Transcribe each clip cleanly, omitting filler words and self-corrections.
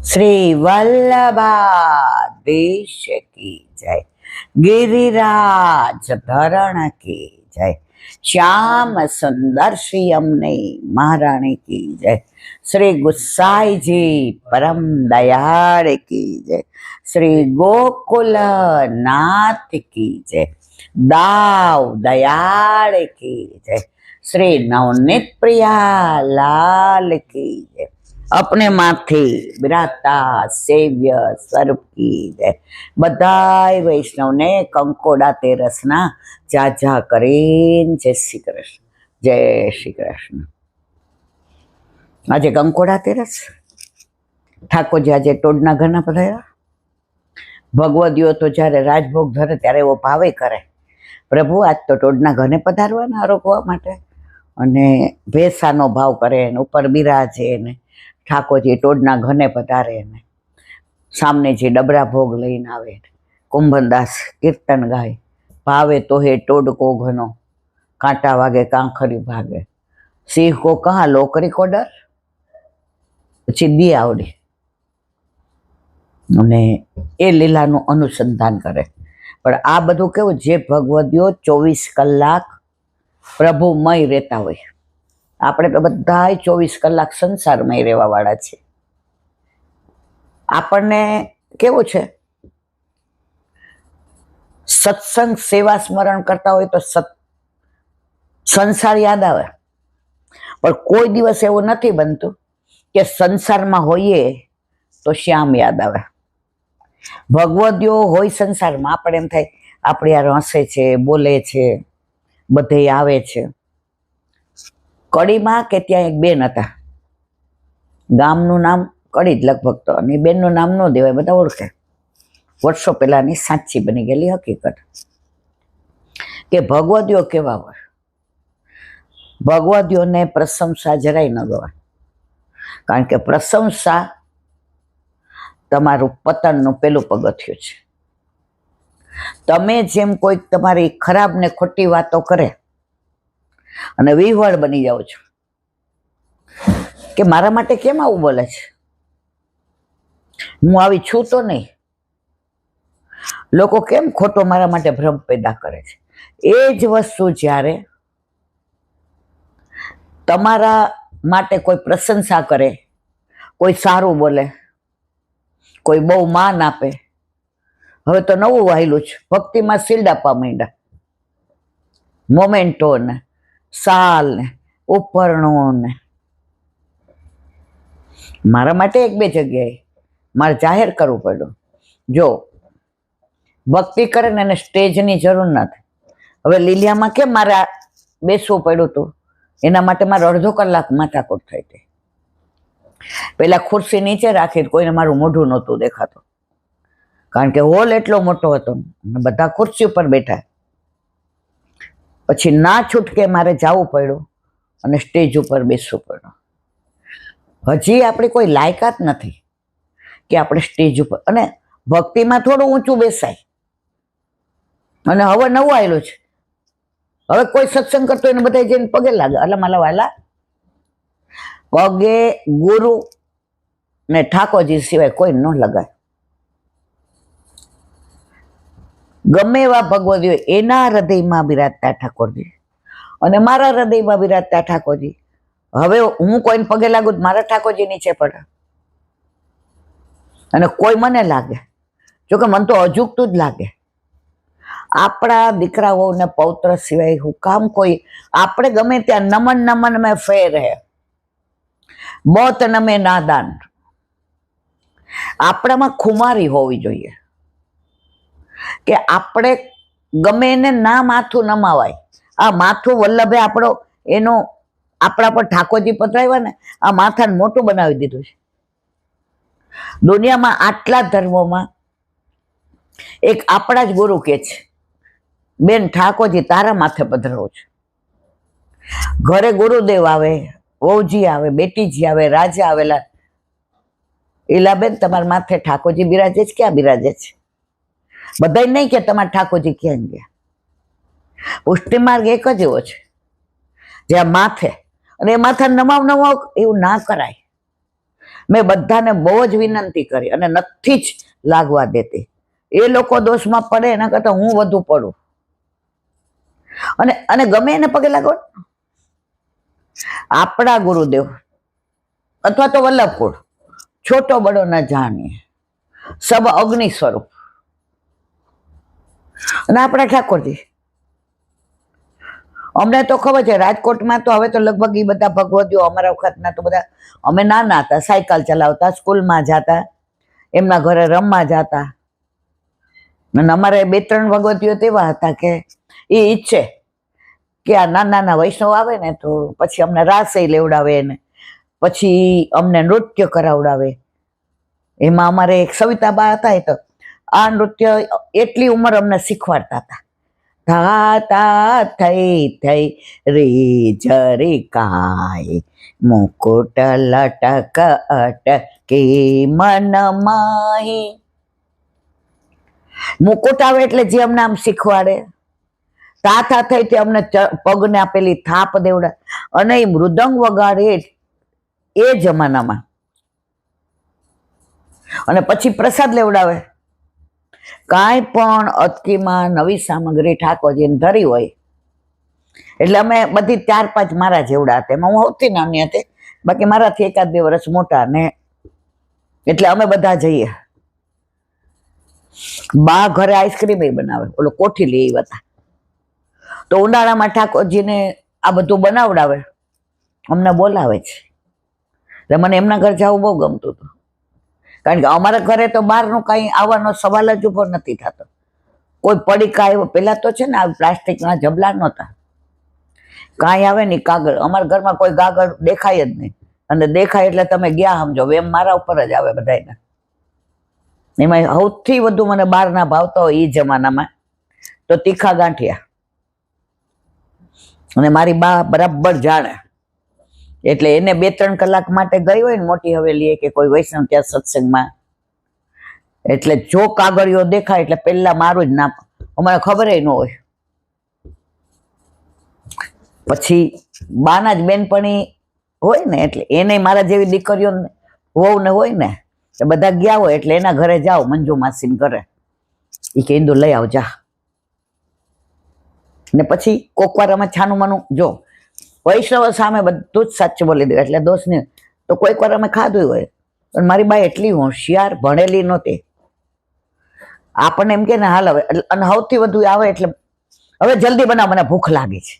श्री वल्लभाधीश की जय, गिरिराज धरण की जय, श्याम सुंदर श्री यमुने महारानी की जय, श्री गुसाई जी परम दयाल की जय, श्री गोकुल नाथ की जय, दाव दयाल की जय, श्री नवनीत प्रिया लाल की जय, अपने माथे बिराता सेव्य स्वरूप की जय। बधाय वैष्णव ने कंकोड़ा तेरसना जा करीन जय श्री कृष्ण, जय श्री कृष्ण। आज कंकोड़ा तेरस ठाकुरजी आज टोडना घरना पधार्या। भगवदियो तो जયારે राजभोग धरे त्यारे एवो भावे करे, प्रभु आज तो टोडना घरने पधारवाना आरोगवा माटे अने भेसानो भाव करे ने उपर बिराजे ने ठाकोरजी टोडना घने पधारे ने सामने जे डबरा भोग लईने आवे, कुंभनदास कीर्तन गाय, भावे तो हे टोडको घनो, कांटा वागे कांखरी भागे, सिंह को कहा लोकरी को डर, પછી દી આવડી અને એ લીલાનું અનુસંધાન કરે। પણ આ બધું કેવું, જે ભગવદીઓ 24 કલાક પ્રભુમય રહેતા હોય, આપણે તો બધાય 24 કલાક સંસારમય રહેવા વાળા છે। આપણને કેવું છે, સત્સંગ સેવા સ્મરણ કરતા હોય તો સંસાર યાદ આવે, પણ કોઈ દિવસ એવું નથી બનતું કે સંસારમાં હોઈએ તો શ્યામ યાદ આવે। ભગવદીઓ હોય સંસારમાં, આપણે એમ થાય આપણે યાર હસે છે, બોલે છે, બધે આવે છે। કડીમાં કે ત્યાં એક બેન હતા, ગામનું નામ કડી જ લગભગ તો, અને બેનનું નામ ન દેવાય, બધા ઓળખે। વર્ષો પહેલાની સાચી બની ગયેલી હકીકત કે ભગવદીઓ કેવા હોય, ભગવદીઓને પ્રશંસા જરાય ન ગવાય, કારણ કે પ્રશંસા તમારું પતનનું પેલું પગથિયું છે। તમે જેમ કોઈ તમારી ખરાબ ને ખોટી વાતો કરે અને વિહવળ બની જાઓ છો કે મારા માટે કેમ આવું બોલે છે, હું આવી છું તો નહીં, લોકો કેમ ખોટો મારા માટે ભ્રમ પેદા કરે છે, એ જ વસ્તુ જ્યારે તમારા માટે કોઈ પ્રશંસા કરે, કોઈ સારું બોલે, કોઈ બહુ માન આપે, હવે તો નવું વાયલું છે, ભક્તિમાં શિલ્ડ આપવા માંડ્યા, મોમેન્ટો ને સાલ ને ઉપરણો ને। મારા માટે એક બે જગ્યાએ મારે જાહેર કરવું પડ્યું, જો ભક્તિ કરે ને એને સ્ટેજની જરૂર નથી। હવે લીલિયામાં કેમ મારે બેસવું પડ્યું હતું, એના માટે મારે અડધો કલાક માથાકૂટ થઈ હતી। પેલા ખુરશી નીચે રાખી, કોઈને મારું મોઢું નહોતું દેખાતું, કારણ કે હોલ એટલો મોટો હતો, બધા ખુરશી ઉપર બેઠા। પછી ના છૂટકે મારે જવું પડ્યું અને સ્ટેજ ઉપર બેસવું પડ્યું। હજી આપણી કોઈ લાયકાત નથી કે આપણે સ્ટેજ ઉપર, અને ભક્તિમાં થોડું ઊંચું બેસાય, અને હવે નવું આવેલું છે, હવે કોઈ સત્સંગ કરતો એને બધા જઈને પગે લાગે, એટલે માલા વાલા પગે ગુરુ ને ઠાકોરજી સિવાય કોઈ ન લગાય। ગમે એવા ભગવદીઓ એના હૃદયમાં બિરાજતા ઠાકોરજી અને મારા હૃદયમાં બિરાજતા ઠાકોરજી, હવે હું કોઈને પગે લાગુ મારા ઠાકોરજી નીચે પડે અને કોઈ મને લાગે, જોકે મને તો અજુગતું જ લાગે। આપણા દીકરાઓને પૌત્ર સિવાય હું કામ કોઈ, આપણે ગમે ત્યાં નમન નમન મેં ફેર હે, બહુત નમે નાદાન, આપણામાં ખુમારી હોવી જોઈએ કે આપણે ગમે એને ના માથું નમાવાય। આ માથું વલ્લભે આપણો એનો આપણા પર ઠાકોરજી પધરાવ્યા ને, આ માથાને મોટું બનાવી દીધું છે। દુનિયામાં આટલા ધર્મોમાં એક આપણા જ ગુરુ કે છે, બેન ઠાકોરજી તારા માથે પધરાવું છે। ઘરે ગુરુદેવ આવે, વહુજી આવે, બેટીજી આવે, રાજા આવેલા, એલા બેન તમારા માથે ઠાકોરજી બિરાજે છે, ક્યાં બિરાજે છે? બધા નહીં કે તમારા ઠાકોરજી ક્યાં ગયા? પુષ્ટિ માર્ગ એક જ એવો છે જ્યાં માથે, અને એ માથા નમાવ એવું ના કરાય। મેં બધાને બહુ જ વિનંતી કરી અને નથી જ લાગવા દેતી. એ લોકો દોષમાં પડે એના કરતા હું વધુ પડું. અને ગમે એને પગે લાગો. આપણા ગુરુદેવ અથવા તો વલ્લભકુળ, છોટો બડો ન જાણીએ, સબ અગ્નિ સ્વરૂપ, અને આપણા ઠાકોરજી. અમને તો ખબર છે રાજકોટમાં તો હવે તો લગભગ એ બધા ભગવતીઓ અમારા વખતના તો બધા, અમે નાના હતા સાયકલ ચલાવતા, સ્કૂલમાં જતા, એમના ઘરે રમવા જતા. અને અમારે 2-3 ભગવતીઓ તેવા હતા કે એ ઈચ્છે કે આ નાના નાના વૈષ્ણવ આવે ને તો પછી અમને રાસય લેવડાવે ને પછી અમને નૃત્ય કરાવડાવે. એમાં અમારે એક સવિતાબા હતા, તો આ નૃત્ય એટલી ઉંમર અમને શીખવાડતા હતા. ધાતા થઈ થઈ રે જરિકાય, મુકુટ લટક અટકે મન માહી. મુકુટ આવે એટલે જે અમને આમ શીખવાડે, તાથા થઈ તે અમને પગને આપેલી થાપ દેવડા, અને એ મૃદંગ વગાડે એ જમાનામાં, અને પછી પ્રસાદ લેવડાવે. કાંઈ પણ અટકીમાં નવી સામગ્રી ઠાકોરજીને ધરી હોય એટલે અમે બધી 4-5 મારા જેવડા હતા. એમાં હું સૌથી નાની હતી, બાકી મારાથી 1-2 વર્ષ મોટા ને. એટલે અમે બધા જઈએ. બા ઘરે આઈસ્ક્રીમ બનાવે, ઓલો કોઠી એવા હતા, તો ઉનાળામાં ઠાકોરજીને આ બધું બનાવડાવે, અમને બોલાવે છે. એટલે મને એમના ઘર જવું બહુ ગમતું હતું, કારણ કે અમારા ઘરે તો બહારનું કાંઈ આવવાનો સવાલ જ ઉભો નથી થતો. કોઈ પડીકા આવ્યો, પેલા તો છે ને આ પ્લાસ્ટિકના જબલા નહોતા, કાંઈ આવે નહીં કાગળ. અમારા ઘરમાં કોઈ કાગળ દેખાય જ નહીં, અને દેખાય એટલે તમે ગયા સમજો, એમ મારા ઉપર જ આવે બધાને. એમાં સૌથી વધુ મને બહારના ભાવતા હોય એ જમાનામાં તો તીખા ગાંઠિયા. અને મારી બા બરાબર જાણે, એટલે એને 2-3 કલાક માટે ગઈ હોય ને મોટી હવેલી કે કોઈ વૈષ્ણવ ત્યાં સત્સંગમાં, એટલે જો કાગળિયો દેખાય એટલે પેલા મારું જ નામ, અમારે ખબર ન હોય. પછી બાના જ બેનપણી હોય ને, એટલે એને મારા જેવી દીકરીઓ વહુ ને હોય ને, બધા ગયા હોય એટલે એના ઘરે જાઓ, મંજુ માસીને ઘરે, એ કે ઇન્દુ લઈ આવ જા. ને પછી કોકવાર અમે છાનું માનું, જો વૈષ્ણવ સામે બધું જ સાચું બોલી દે એટલે દોષ નહીં. તો કોઈક વાર અમે ખાધું હોય, પણ મારી બા એટલી હોશિયાર, ભણેલી નહોતી. આપણને એમ કે ને હાલ હવે, અને સૌથી વધુ આવે એટલે હવે જલ્દી બનાવ, મને ભૂખ લાગી છે.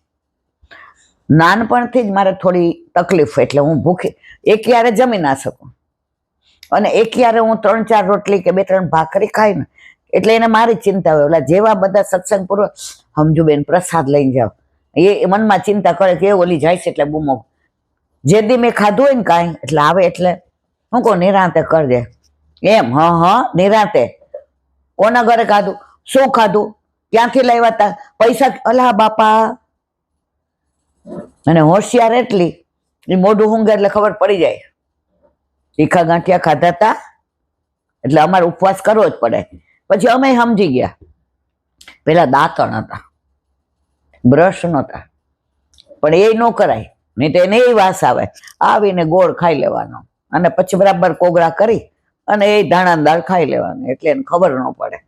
નાનપણથી જ મારે થોડી તકલીફ, એટલે હું ભૂખી એક યારે જમી ના શકું, અને એક યારે હું 3-4 રોટલી કે 2-3 ભાખરી ખાઈ ને એટલે એને મારી ચિંતા હોય. ઓલા જેવા બધા સત્સંગ પૂરો, સમજુ બેન પ્રસાદ લઈને જાઓ, એ મનમાં ચિંતા કરે કે ઓલી જાય છે એટલે બૂમો. જે દી મેં ખાધું હોય ને કાંઈ એટલે આવે એટલે હું કહું નિરાંતે કરજે એમ. નિરાંતે. કોના ઘરે ખાધું, શું ખાધું, ક્યાંથી લાવ્યા હતા, પૈસા, અલા બાપા. અને હોશિયાર એટલી, એ મોઢું ઊંઘે એટલે ખબર પડી જાય તીખા ગાંઠિયા ખાધા હતા એટલે અમારે ઉપવાસ કરવો જ પડે. પછી અમે સમજી ગયા, પેલા દાંતણ હતા, બ્રશ નહોતા, પણ એ ન કરાય, નહીં તો એને એ વાસ આવે. આવીને ગોળ ખાઈ લેવાનો, અને પછી બરાબર કોગળા કરી અને એ ધાણા દાળ ખાઈ લેવાનું, એટલે એને ખબર ન પડે.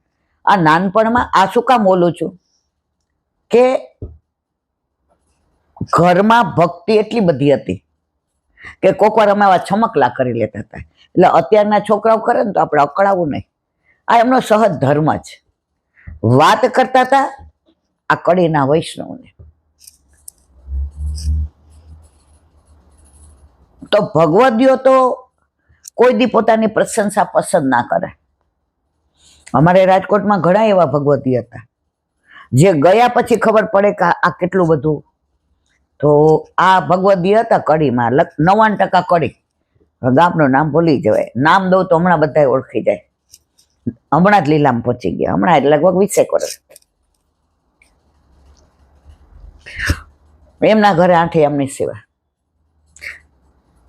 આ નાનપણમાં આ શું કામ બોલું છું કે ઘરમાં ભક્તિ એટલી બધી હતી કે કોક વાર અમે આવા છમકલા કરી લેતા હતા. એટલે અત્યારના છોકરાઓ કરે ને તો આપણે અકળાવું નહીં, આ એમનો સહજ ધર્મ જ. વાત કરતા હતા આ કડીના વૈષ્ણવને, તો ભગવદીઓ તો કોઈ દી પોતાની પ્રશંસા પસંદ ના કરે. અમારે રાજકોટમાં ઘણા એવા ભગવતી હતા જે ગયા પછી ખબર પડે કે આ કેટલું બધું. તો આ ભગવદી હતા કડીમાં, 99% કડી. ગામનું નામ ભૂલી જવાય, નામ દઉં તો હમણાં બધા ઓળખી જાય. હમણાં જ લીલામાં પહોંચી ગયા, હમણાં લગભગ 20 વર્ષ. એમના ઘરે આઠે એમની સેવા.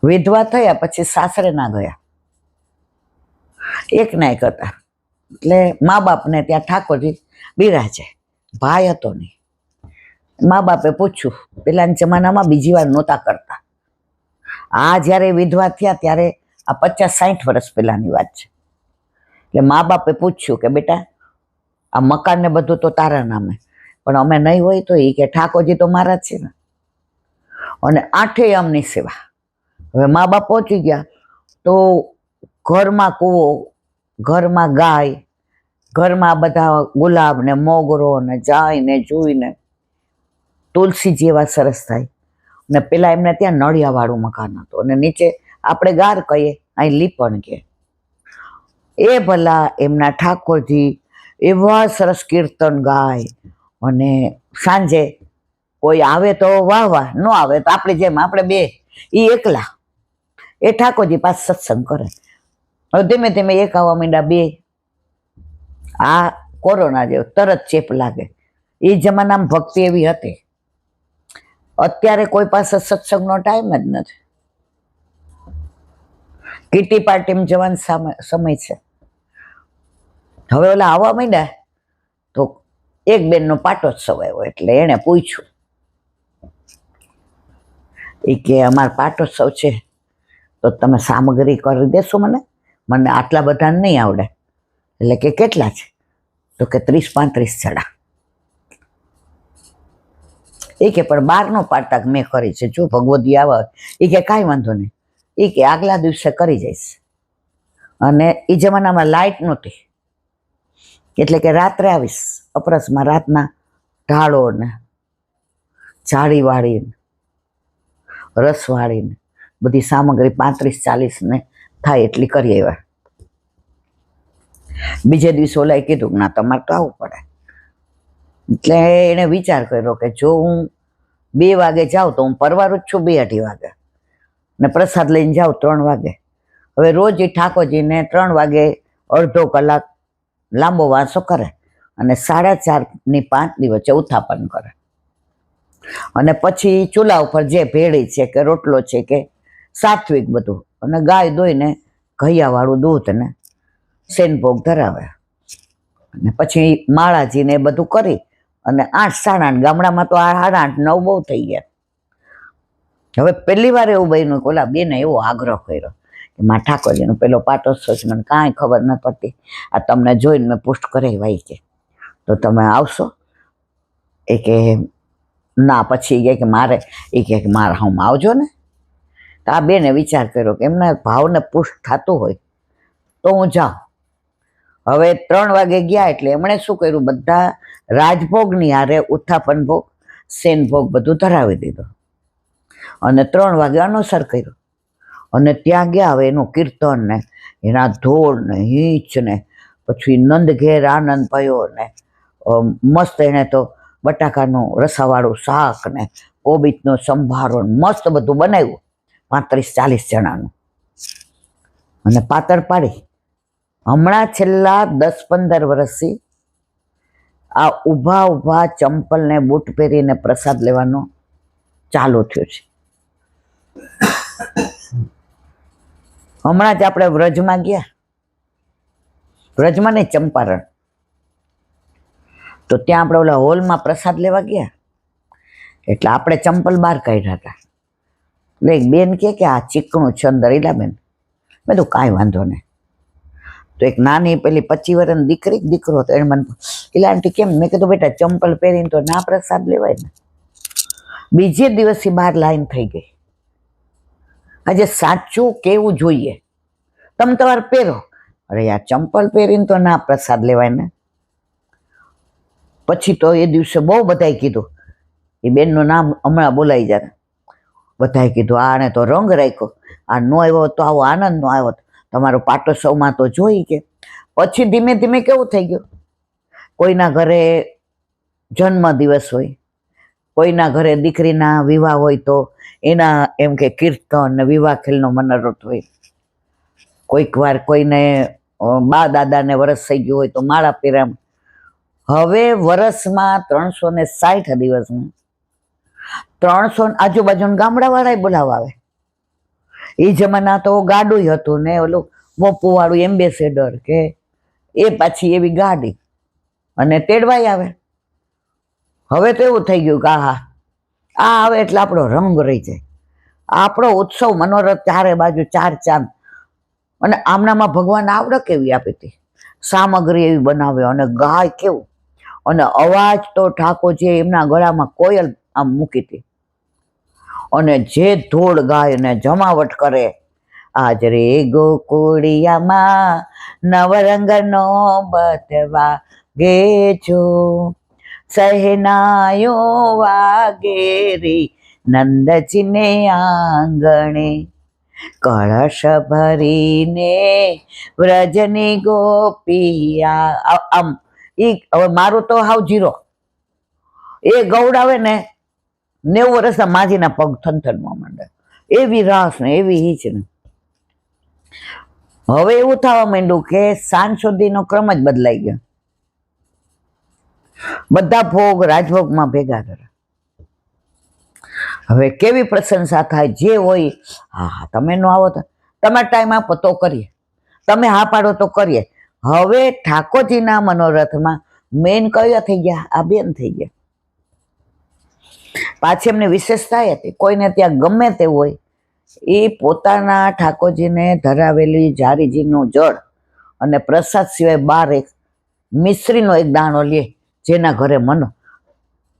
વિધવા થયા પછી સાસરે ના ગયા, એક ના એક હતા. એટલે મા બાપને ત્યાં ઠાકોરજી બિરાજે, ભાઈ હતો નહીં. મા બાપે પૂછ્યું, પેલાના જમાનામાં બીજી વાર નહોતા કરતા. આ જ્યારે વિધવા થયા ત્યારે આ 50-60 વર્ષ પહેલાની વાત છે. એટલે મા બાપે પૂછ્યું કે બેટા આ મકાન ને બધું તો તારા નામે, પણ અમે નહીં હોય તો એ કે ઠાકોરજી તો મારા જ છે ને, અને 8 આમની સેવા. હવે મા બાપ પહોંચી ગયા તો ઘરમાં કૂવો, ઘરમાં ગાય, ઘરમાં બધા ગુલાબ ને મોગરો ને જાય ને જોઈને તુલસીજી એવા સરસ થાય. ને પેલા એમને ત્યાં નળિયાવાળું મકાન હતું અને નીચે આપણે ગાર કહીએ, અહીં લીપણ કે. એ ભલા એમના ઠાકોરજી એવા સરસ કીર્તન ગાય, અને સાંજે કોઈ આવે તો વાહ વાહ, ન આવે તો આપણે જેમ આપણે બે એ એકલા એ ઠાકોરજી પાસે સત્સંગ કરે. હવે ધીમે ધીમે એક આવવા માંડ્યા, બે. આ કોરોના જેવો તરત ચેપ લાગે. એ જમાનામાં ભક્તિ એવી હતી. અત્યારે કોઈ પાસે સત્સંગનો ટાઈમ જ નથી. કીટી પાર્ટીમાં જવાનો સમય છે. હવે ઓલા આવવા માંડ્યા તો એક બેનનો પાટોત્સવ આવ્યો એટલે એણે પૂછ્યું, એ કે અમારો પાટોત્સવ છે તો તમે સામગ્રી કરી દેશો મને? મને આટલા બધા નહીં આવડે. એટલે કે કેટલા છે? તો કે 30-35 ચડા. એ કે પણ 12નો પાટક મેં કરી છે, જો ભગવદી આવે. એ કે કાંઈ વાંધો નહીં, એ કે આગલા દિવસે કરી જઈશ. અને એ જમાનામાં લાઇટ નહોતી એટલે કે રાત્રે આવીશ, અપરસમાં રાતના ઢાળો ને જાળી વાળીને રસ વાળીને બધી સામગ્રી 35-40 ને થાય એટલી કરી આવ્યા. બીજે દિવસે ઓલાએ કીધું ના તમારે તો આવવું પડે. એટલે એણે વિચાર કર્યો કે જો હું 2 વાગે જાઉં તો હું પરવારું જ છું 2-2:30 વાગે, ને પ્રસાદ લઈને જાઉં 3 વાગે. હવે રોજ એ ઠાકોરજીને 3 વાગે અડધો કલાક લાંબો વાંસો કરે અને 4:30-5 વચ્ચે ઉત્થાપન કરે. અને પછી ચૂલા ઉપર જે ભેળી છે કે રોટલો છે કે સાત્વિક બધું, અને ગાય દોઈને ઘૈયાવાળું દૂધ ને સેનભોગ ધરાવે. અને પછી માળાજીને બધું કરી અને 8-8:30, ગામડામાં તો 8-9 બહુ થઈ ગયા. હવે પહેલી વાર એવું બન્યું કે ઓલા બેને એવો આગ્રહ કર્યો કે માં ઠાકોરજીનો પેલો પાટોત્સવ છે, મને કાંઈ ખબર ન પડતી, આ તમને જોઈને મેં પુષ્ટ કરાવી કે તો તમે આવશો? એ કે ના. પછી કે મારે, એ કે મારે હું આવજો ને. તો આ બેને વિચાર કર્યો કે એમના ભાવને પુષ્ટ થતું હોય તો હું જાઉં. હવે 3 વાગે ગયા એટલે એમણે શું કર્યું, બધા રાજભોગની હારે ઉત્થાપન ભોગ, સેન ભોગ બધું ધરાવી દીધો અને 3 વાગે અનુસર કર્યું. અને ત્યાં ગયા. હવે એનું કીર્તન ને એના ધોળ ને હીંચ ને પછી નંદ ઘેર આનંદ ભયો ને મસ્ત. એને તો બટાકાનું રસાવાળું શાક ને કોબીજનો સંભારો મસ્ત બધું બનાવ્યું 35-40 જણાનું, અને પાતળ પાડી. હમણાં છેલ્લા 10-15 વર્ષથી આ ઊભા ચંપલ ને બૂટ પહેરીને પ્રસાદ લેવાનો ચાલુ થયો છે. હમણાં જ આપણે વ્રજમાં ગયા, વ્રજમાં નહીં ચંપારણ, તો ત્યાં આપણે ઓલા હોલમાં પ્રસાદ લેવા ગયા. એટલે આપણે ચંપલ બહાર કાઢ્યા હતા. એટલે એક બેન કે આ ચીકણું છે અંદર. બેન મેં તો કાંઈ વાંધો નહીં. તો એક નાની પેલી 25 વર્ષની દીકરી દીકરો હતો, એને મને એટલે આંટી કેમ? મેં કીધું બેટા ચંપલ પહેરીને તો ના પ્રસાદ લેવાય ને. બીજે દિવસથી બહાર લાઈન થઈ ગઈ. આજે સાચું કેવું જોઈએ, તમે તમારે પહેરો. અરે યાર ચંપલ પહેરીને તો ના પ્રસાદ લેવાય ને. પછી તો એ દિવસે બહુ બધાએ કીધું, એ બેનનું નામ હમણાં બોલાઈ જાય, બધાએ કીધું આને તો રંગ રાખ્યો, આ ન આવ્યો તો આવો આનંદ ન આવ્યો, તમારો પાટોત્સવમાં તો જોઈ કે. પછી ધીમે ધીમે કેવું થઈ ગયું, કોઈના ઘરે જન્મદિવસ હોય, કોઈના ઘરે દીકરીના વિવાહ હોય તો એના એમ કે કીર્તન ને વિવાહ ખેલનો મનોરથ હોય. કોઈક વાર કોઈને બા દાદાને વરસ થઈ ગયું હોય તો માળા પીરામ. હવે વરસમાં 360 દિવસમાં 300 આજુબાજુના ગામડાવાળા બોલાવા આવે. એ જમાના તો ગાડું હતું ને ઓલું મોપું વાળું એમ્બેસેડર કે એ પાછી એવી ગાડી, અને તેડવાય આવે. હવે તો એવું થઈ ગયું કે આ આવે એટલે આપણો રંગ રહી જાય. આપણો ઉત્સવ મનોરથ ચારે બાજુ 4 ચાંદ. અને આમનામાં ભગવાન આવડે કેવી આપી હતી, સામગ્રી એવી બનાવે અને ગાય કેવું, અને અવાજ તો ઠાકોરજીએ એમના ગળામાં કોયલ આમ મૂકી હતી, અને જે ધોળ ગાય ને જમાવટ કરે, આજ રે ગોકુળિયામાં નવરંગનો બતવા ગે છો, સહેનાયો વાગે રે નંદજીને આંગણે, કળશ ભરીને વ્રજની ગોપિયા. આમ ઈ હવે મારું તો હાવ જીરો, એ ગૌડાવે ને 90 વર્ષના માજીના પગ થનથનવા માંડે, એવી રાસ ને એવી હીચ ને. હવે એવું થવા માંડ્યું કે સાંજ સુધીનો ક્રમ જ બદલાઈ ગયો, બધા ભોગ રાજભોગમાં ભેગા કરે. હવે કેવી પ્રશંસા થાય, જે હોય, હા તમે નો આવો તો તમે ટાઈમ આપો તો કરીએ, તમે હા પાડો તો કરીએ. હવે ઠાકોરજીના મનોરથમાં મેન કયા થઈ ગયા, આ બેન થઈ ગયા. પાછી એમની વિશેષતા એ હતી, કોઈને ત્યાં ગમે તે હોય, એ પોતાના ઠાકોરજીને ધરાવેલી જારીજીનું જળ અને પ્રસાદ સિવાય બાર એક મિશ્રીનો એક દાણો લે, જેના ઘરે મનો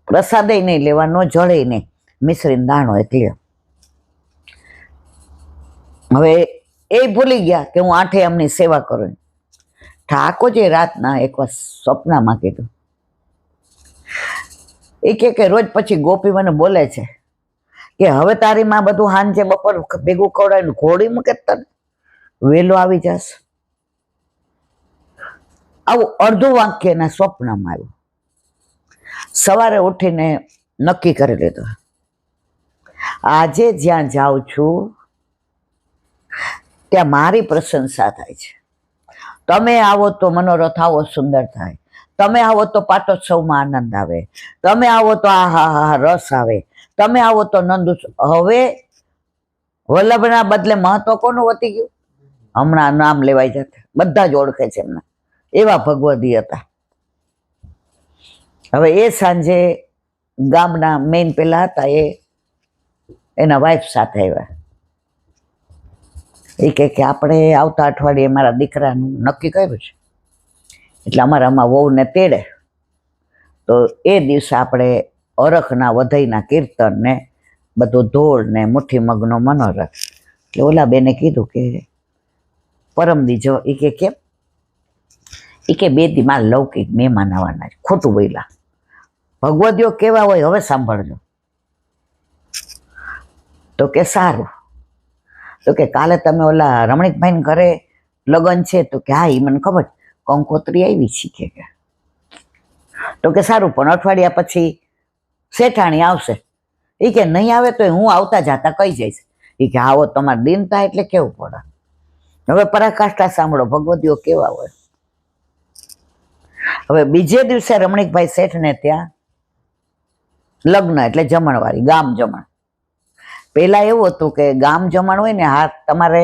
પ્રસાદે નહીં લેવાનો, જળે નહીં, મિશ્રીનો દાણો એક લે. હવે એ ભૂલી ગયા કે હું 8 એમની સેવા કરું. ઠાકોરજી રાતના એકવાર સ્વપ્નમાં કીધું, એ કે રોજ પછી ગોપી મને બોલે છે કે હવે તારી માં બધું હાંજે બપોર ભેગું ખવડાવીને ઘોડી મૂકે તને વેલો આવી જશે. આવું અડધું વાક્ય એના સ્વપ્નમાં આવ્યું. સવારે ઉઠીને નક્કી કરી લીધું, આજે જ્યાં જાઉં છું ત્યાં મારી પ્રશંસા થાય છે. તમે આવો તો મનોરથ આવો સુંદર થાય, તમે આવો તો પાટોત્સવમાં આનંદ આવે, તમે આવો તો આ રસ આવે, તમે આવો તો નંદ. હવે વલ્લભના બદલે મહત્વ કોનું વધી ગયું, હમણાં નામ લેવાય જતા, બધા જ ઓળખે છે એમના, એવા ભગવદી હતા. હવે એ સાંજે ગામના મેઇન પેલા હતા, એ એના વાઈફ સાથે આવ્યા. એ કે આપણે આવતા અઠવાડિયે મારા દીકરાનું નક્કી કર્યું છે, એટલે અમારામાં વહુને તેડે, તો એ દિવસે આપણે અરખના વધાઈના કીર્તન ને બધું ધોળ ને મુઠ્ઠી મગનો મનોરથ. એટલે ઓલા બેને કીધું કે પરમદી જો. એ કે કેમ? એ કે 2 દી માં લૌકિક મહેમાન આવવાના. ખોટું બોલ્યા, ભગવદીઓ કેવા હોય હવે સાંભળજો. તો કે સારું. તો કે કાલે તમે ઓલા રમણીકભાઈ ઘરે લગ્ન છે? તો કે હા, એ મને ખબર, કંકોત્રી આવી છે કે. તો કે સારું, પણ અઠવાડિયા પછી શેઠાણી આવશે. એ કે નહીં આવે તો હું આવતા જાતા કહી જઈશ. એ કે આવો તમારે દિન થાય એટલે કેવું પડે. હવે પરાકાષ્ઠા સાંભળો, ભગવદીઓ કેવા હોય. હવે બીજે દિવસે રમણીકભાઈ શેઠને ત્યાં લગ્ન એટલે જમણવારી, ગામ જમણ. પેલા એવું હતું કે ગામ જમણ હોય ને, હાથ તમારે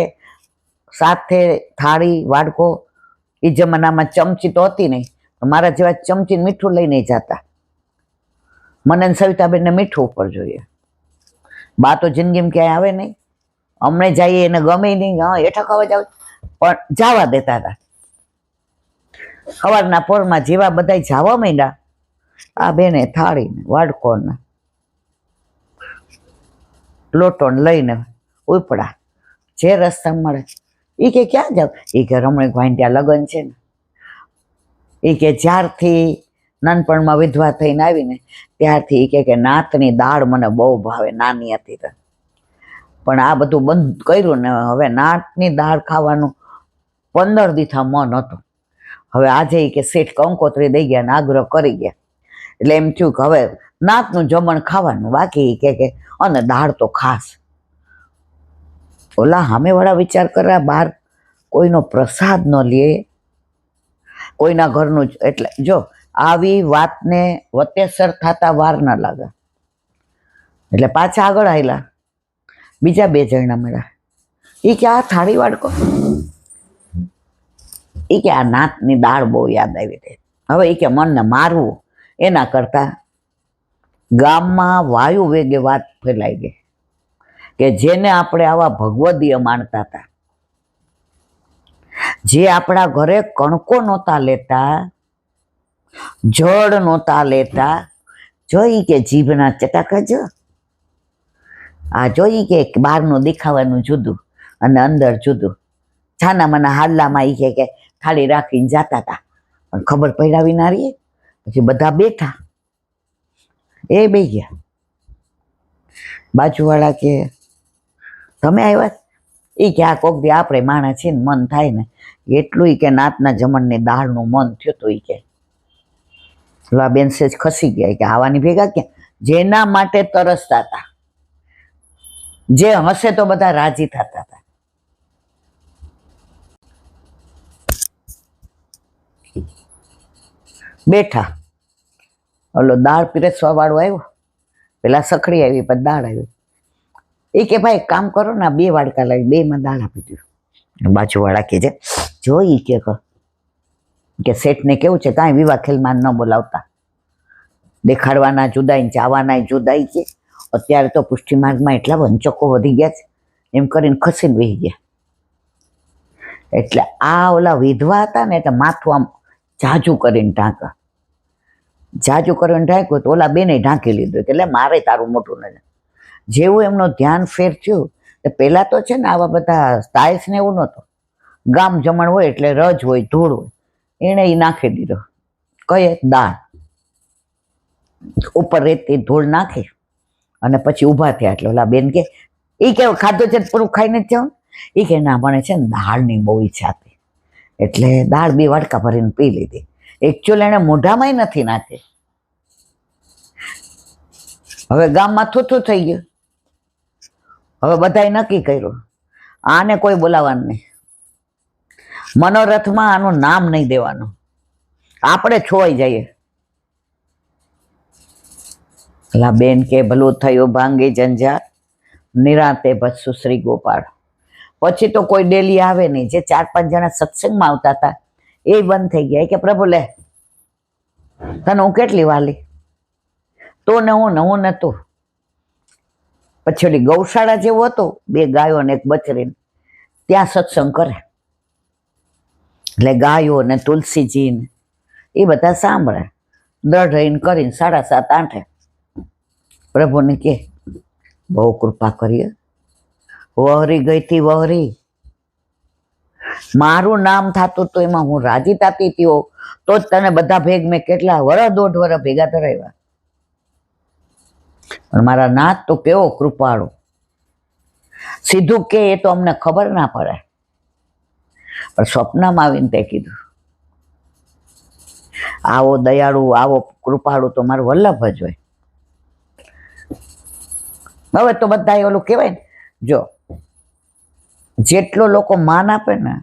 સાથે થાળી વાડકો, એ જમાનામાં ચમચી તો હતી નહીં, મારા જેવા ચમચી મીઠું લઈ નહીં જતા. મને સવિતાબેનને મીઠું ઉપર જોઈએ, બા તો જિંદગીમાં ક્યાંય આવે નહીં, અમને જઈએ એને ગમે નહીં, હા હેઠા ખાવા જાવ, પણ જવા દેતા હતા. સવારના પોરમાં જેવા બધા જવા માંડ્યા, આ બેને થાળી ને વાડકો ને લોટો લઈને ઉપડા, જે રસ્તા મળે. એ કે ક્યાં જાવ? એ કે રમણીકભાઈ ત્યાં લગ્ન છે ને. એ કે જ્યારથી નાનપણમાં વિધવા થઈને આવીને ત્યારથી એ કે નાતની દાળ મને બહુ ભાવે, નાની હતી તો. પણ આ બધું બંધ કર્યું ને હવે નાતની દાળ ખાવાનું 15 દીથા મન હતું. હવે આજે કે શેઠ કંકોત્રી દઈ ગયા ને આગ્રહ કરી ગયા, એટલે એમ થયું કે હવે નાતનું જમણ ખાવાનું બાકી. કે અને દાળ તો ખાસ. ઓલા સામેવાળા વિચાર કર્યા, બહાર કોઈનો પ્રસાદ ન લે, કોઈના ઘરનું. એટલે જો આવી વાતને વતેસર થતા વાર ન લાગે, એટલે પાછા આગળ આવેલા. બીજા 2 જણા મળ્યા. એ કે આ થાળી વાડકો, એ કે આ નાતની દાળ બહુ યાદ આવી રહી. હવે એ કે મનને મારવું એના કરતા ગામમાં વાયુ વેગે વાત ફેલાઈ ગઈ કે જેને આપણે આવા ભગવદીય માનતા હતા, જે આપણા ઘરે કણકો નહોતા લેતા, જળ નહોતા લેતા, જોઈ કે જીભના ચટાકા જો, આ જોઈ કે બહારનું દેખાવાનું જુદું અને અંદર જુદું. છાના માના હાડલામાં એ કે ખાલી રાખીને જાતા હતા, પણ ખબર પડ્યા વિના રહીએ. પછી બધા બેઠા, એ બે ગયા. બાજુવાળા કે તમે આવ્યા? એ કે આ કોક દી આપણે માણસ છે ને મન થાય ને એટલું કે નાતના જમણની દાળનું મન થયું હતું. એ કે આ બેન સેજ ખસી ગયા કે આવાની ભેગા ક્યાં, જેના માટે તરસતા હતા, જે હશે તો બધા રાજી થતા હતા. બેઠા, ઓલો દાળ પીરસવા વાળો આવ્યો, પેલા સખડી આવી, પછી દાળ આવી. એ કે ભાઈ કામ કરો ને, 2 વાડકા લાવી, 2માં દાળ આપી દીધું. બાજુવાળા કે છે જોઈ કે શેઠને કેવું છે, કાંઈ વિવાહ ખેલમાં ન બોલાવતા, દેખાડવાના જુદાઈ, જવાના જુદાઈ છે. અત્યારે તો પુષ્ટિ માર્ગમાં એટલા વંચકો વધી ગયા છે, એમ કરીને ખસીને વહી ગયા. એટલે આ ઓલા વિધવા હતા ને, એટલે માથું આમ જાજુ કરીને ઢાંકા, જાજુ કરીને ઢાંક્યું તો ઓલા બેને ઢાંકી લીધું કે એટલે મારે તારું મોટું ન. જેવું એમનું ધ્યાન ફેર થયું, પહેલાં તો છે ને આવા બધા ટાઇલ્સ ને એવું નહોતું, ગામ જમણ હોય એટલે રજ હોય, ધૂળ હોય, એણે એ નાખી દીધો. કઈ દાળ ઉપર રેતી ધૂળ નાખી અને પછી ઊભા થયા. એટલે ઓલા બેન કે એ કેવું ખાધું છે પૂરું ખાઈને જ જાઉં? એ કે ના, મને છે ને દાળની બહુ ઈચ્છા હતી, એટલે દાળ 2 વાડકા ભરીને પી લીધી. એકચ્યુઅલી એને મોઢામાંય નથી નાખી. હવે ગામમાં થૂથું થઈ ગયું. હવે બધાએ નક્કી કર્યું આને કોઈ બોલાવવાનું નહીં, મનોરથમાં આનું નામ નહીં દેવાનું, આપણે છોવાઈ જઈએ. પેલા બેન કે ભલું થયું ભાંગી જંજાર, નિરાંતે ભજશું શ્રી ગોપાળ. પછી તો કોઈ ડેલી આવે નહીં. જે 4-5 જણા સત્સંગમાં આવતા હતા એ બંધ થઈ ગયા. કે પ્રભુ લે, તને હું કેટલી વાલી, તો ને હું ને તું. પછી ઓલી ગૌશાળા જેવું હતું, 2 ગાયો ને 1 બચરી, ત્યાં સત્સંગ કરે. એટલે ગાયો ને તુલસીજી ને એ બધા સાંભળે, દઢ રહીને કરીને 7:30-8 પ્રભુને કે બહુ કૃપા કરીએ, વહરી ગઈ હતી વહરી, મારું નામ થતું તો એમાં હું રાજી થતી હતી, તો જ તને બધા ભેગ મેં કેટલા 1.5 વર્ષ ભેગા કરાવ્યા. પણ મારા નાથ તો કેવો કૃપાળુ, સીધું કે એ તો અમને ખબર ના પડે, પણ સ્વપ્નમાં આવીને તે કીધું આવો દયાળુ, આવો કૃપાળુ તો મારું વલ્લભ જ હોય. હવે તો બધા ઓલું કહેવાય ને, જો જેટલો લોકો માન આપે ને,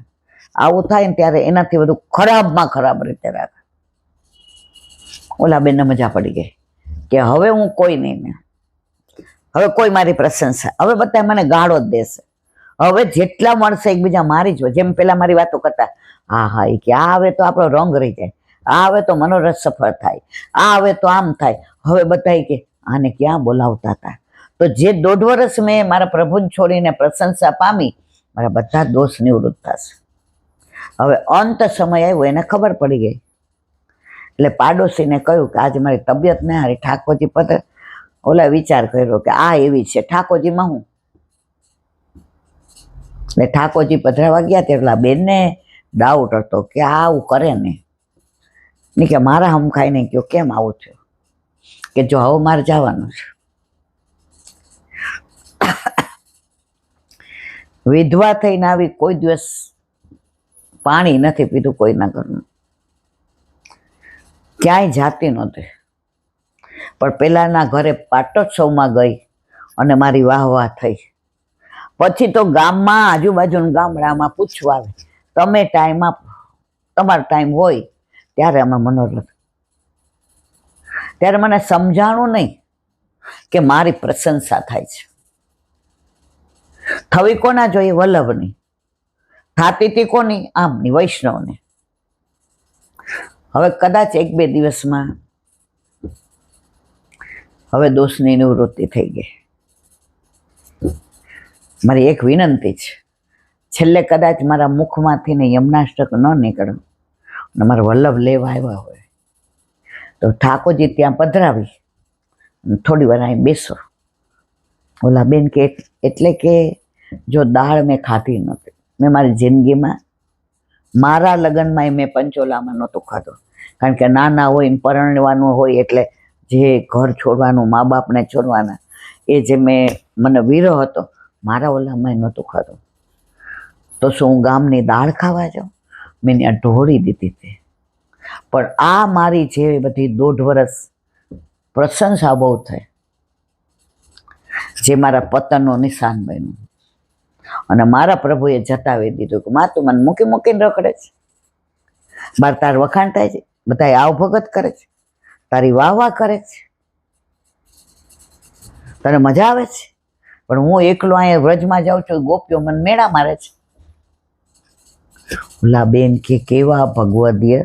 આવું થાય ને ત્યારે એનાથી બધું ખરાબમાં ખરાબ રીતે રાખે. ઓલા બેનને મજા પડી ગઈ કે હવે હું કોઈ નહીં ને, હવે કોઈ મારી પ્રશંસા, હવે બધા મને ગાળો જ દેશે. હવે જેટલા મળશે એકબીજા મારી જ હોય. જેમ પેલા મારી વાતો કરતા, હા એ કે આ આવે તો આપણો રંગ રહી જાય, આ આવે તો મનોરથ સફળ થાય, આ આવે તો આમ થાય. હવે બધા કે આને ક્યાં બોલાવતા હતા. તો જે 1.5 વર્ષ મેં મારા પ્રભુને છોડીને પ્રશંસા પામી, મારા બધા દોષ નિવૃત્ત થશે. હવે અંત સમય આવ્યો, એને ખબર પડી ગઈ. એટલે પાડોશીને કહ્યું કે આજે મારી તબિયત નહીં હારી, ઠાકોરજી પધર. ઓલા વિચાર કર્યો કે આ એવી છે, ઠાકોરજીમાં હું. એટલે ઠાકોરજી પધરાવા ગયા ત્યારે ઓલા બેનને ડાઉટ હતો કે આ આવું કરે ને કે મારા હમ ખાઈને કહ્યું કેમ આવું થયું, કે જો હવે મારે જવાનું છે. વિધવા થઈને આવી, કોઈ દિવસ પાણી નથી પીધું કોઈના ઘરનું, ક્યાંય જાતી નહોતી. પણ પેલાના ઘરે પાટોત્સવમાં ગઈ અને મારી વાહ થઈ. પછી તો ગામમાં, આજુબાજુના ગામડામાં પૂછવા આવે, તમે ટાઈમ આપો, તમારો ટાઈમ હોય ત્યારે અમે મનોરથ. ત્યારે મને સમજાણું નહીં કે મારી પ્રશંસા થાય છે. થવી કોના જોઈએ? વલ્લભની. થાતી હતી કોની? આમની, વૈષ્ણવની. હવે કદાચ 1-2 દિવસમાં હવે દોષની નિવૃત્તિ થઈ ગઈ. મારી એક વિનંતી છે, છેલ્લે કદાચ મારા મુખમાંથી ને યમનાષ્ટક ન નીકળે અને મારા વલ્લભ લેવા આવ્યા હોય તો ઠાકોરજી ત્યાં પધરાવી થોડી વાર અહીં બેસો. ઓલા બેન કે એટલે કે જો દાળ મેં ખાધી નહોતી, મેં મારી જિંદગીમાં મારા લગ્નમાં મેં પંચોલામાં નહોતું ખાધું, કારણ કે નાના હોય ને પરણવાનું હોય એટલે જે ઘર છોડવાનું, મા બાપને છોડવાના, એ જે મને વિરહ હતો, મારા ઓલામાં નહોતું ખાધું. તો શું હું ગામની દાળ ખાવા જાઉં? મેં ત્યાં ઢોળી દીધી હતી. પણ આ મારી જે બધી 1.5 વર્ષ પ્રશંસા બહુ થઈ, જે મારા પતનનું નિશાન બન્યું. અને મારા પ્રભુએ જતાવી દીધું કે માં તું મને મૂકી મૂકીને રખડે છે, બાર તાર વખાણ થાય છે, બધા આવભગત કરે છે, તારી વાહ વાહ કરે છે, તને મજા આવે છે, પણ હું એકલો અહીંયા વ્રજમાં જાઉં છું, ગોપીઓ મને મેળા મારે છે. ઓલા બેન કે કેવા ભગવદીય,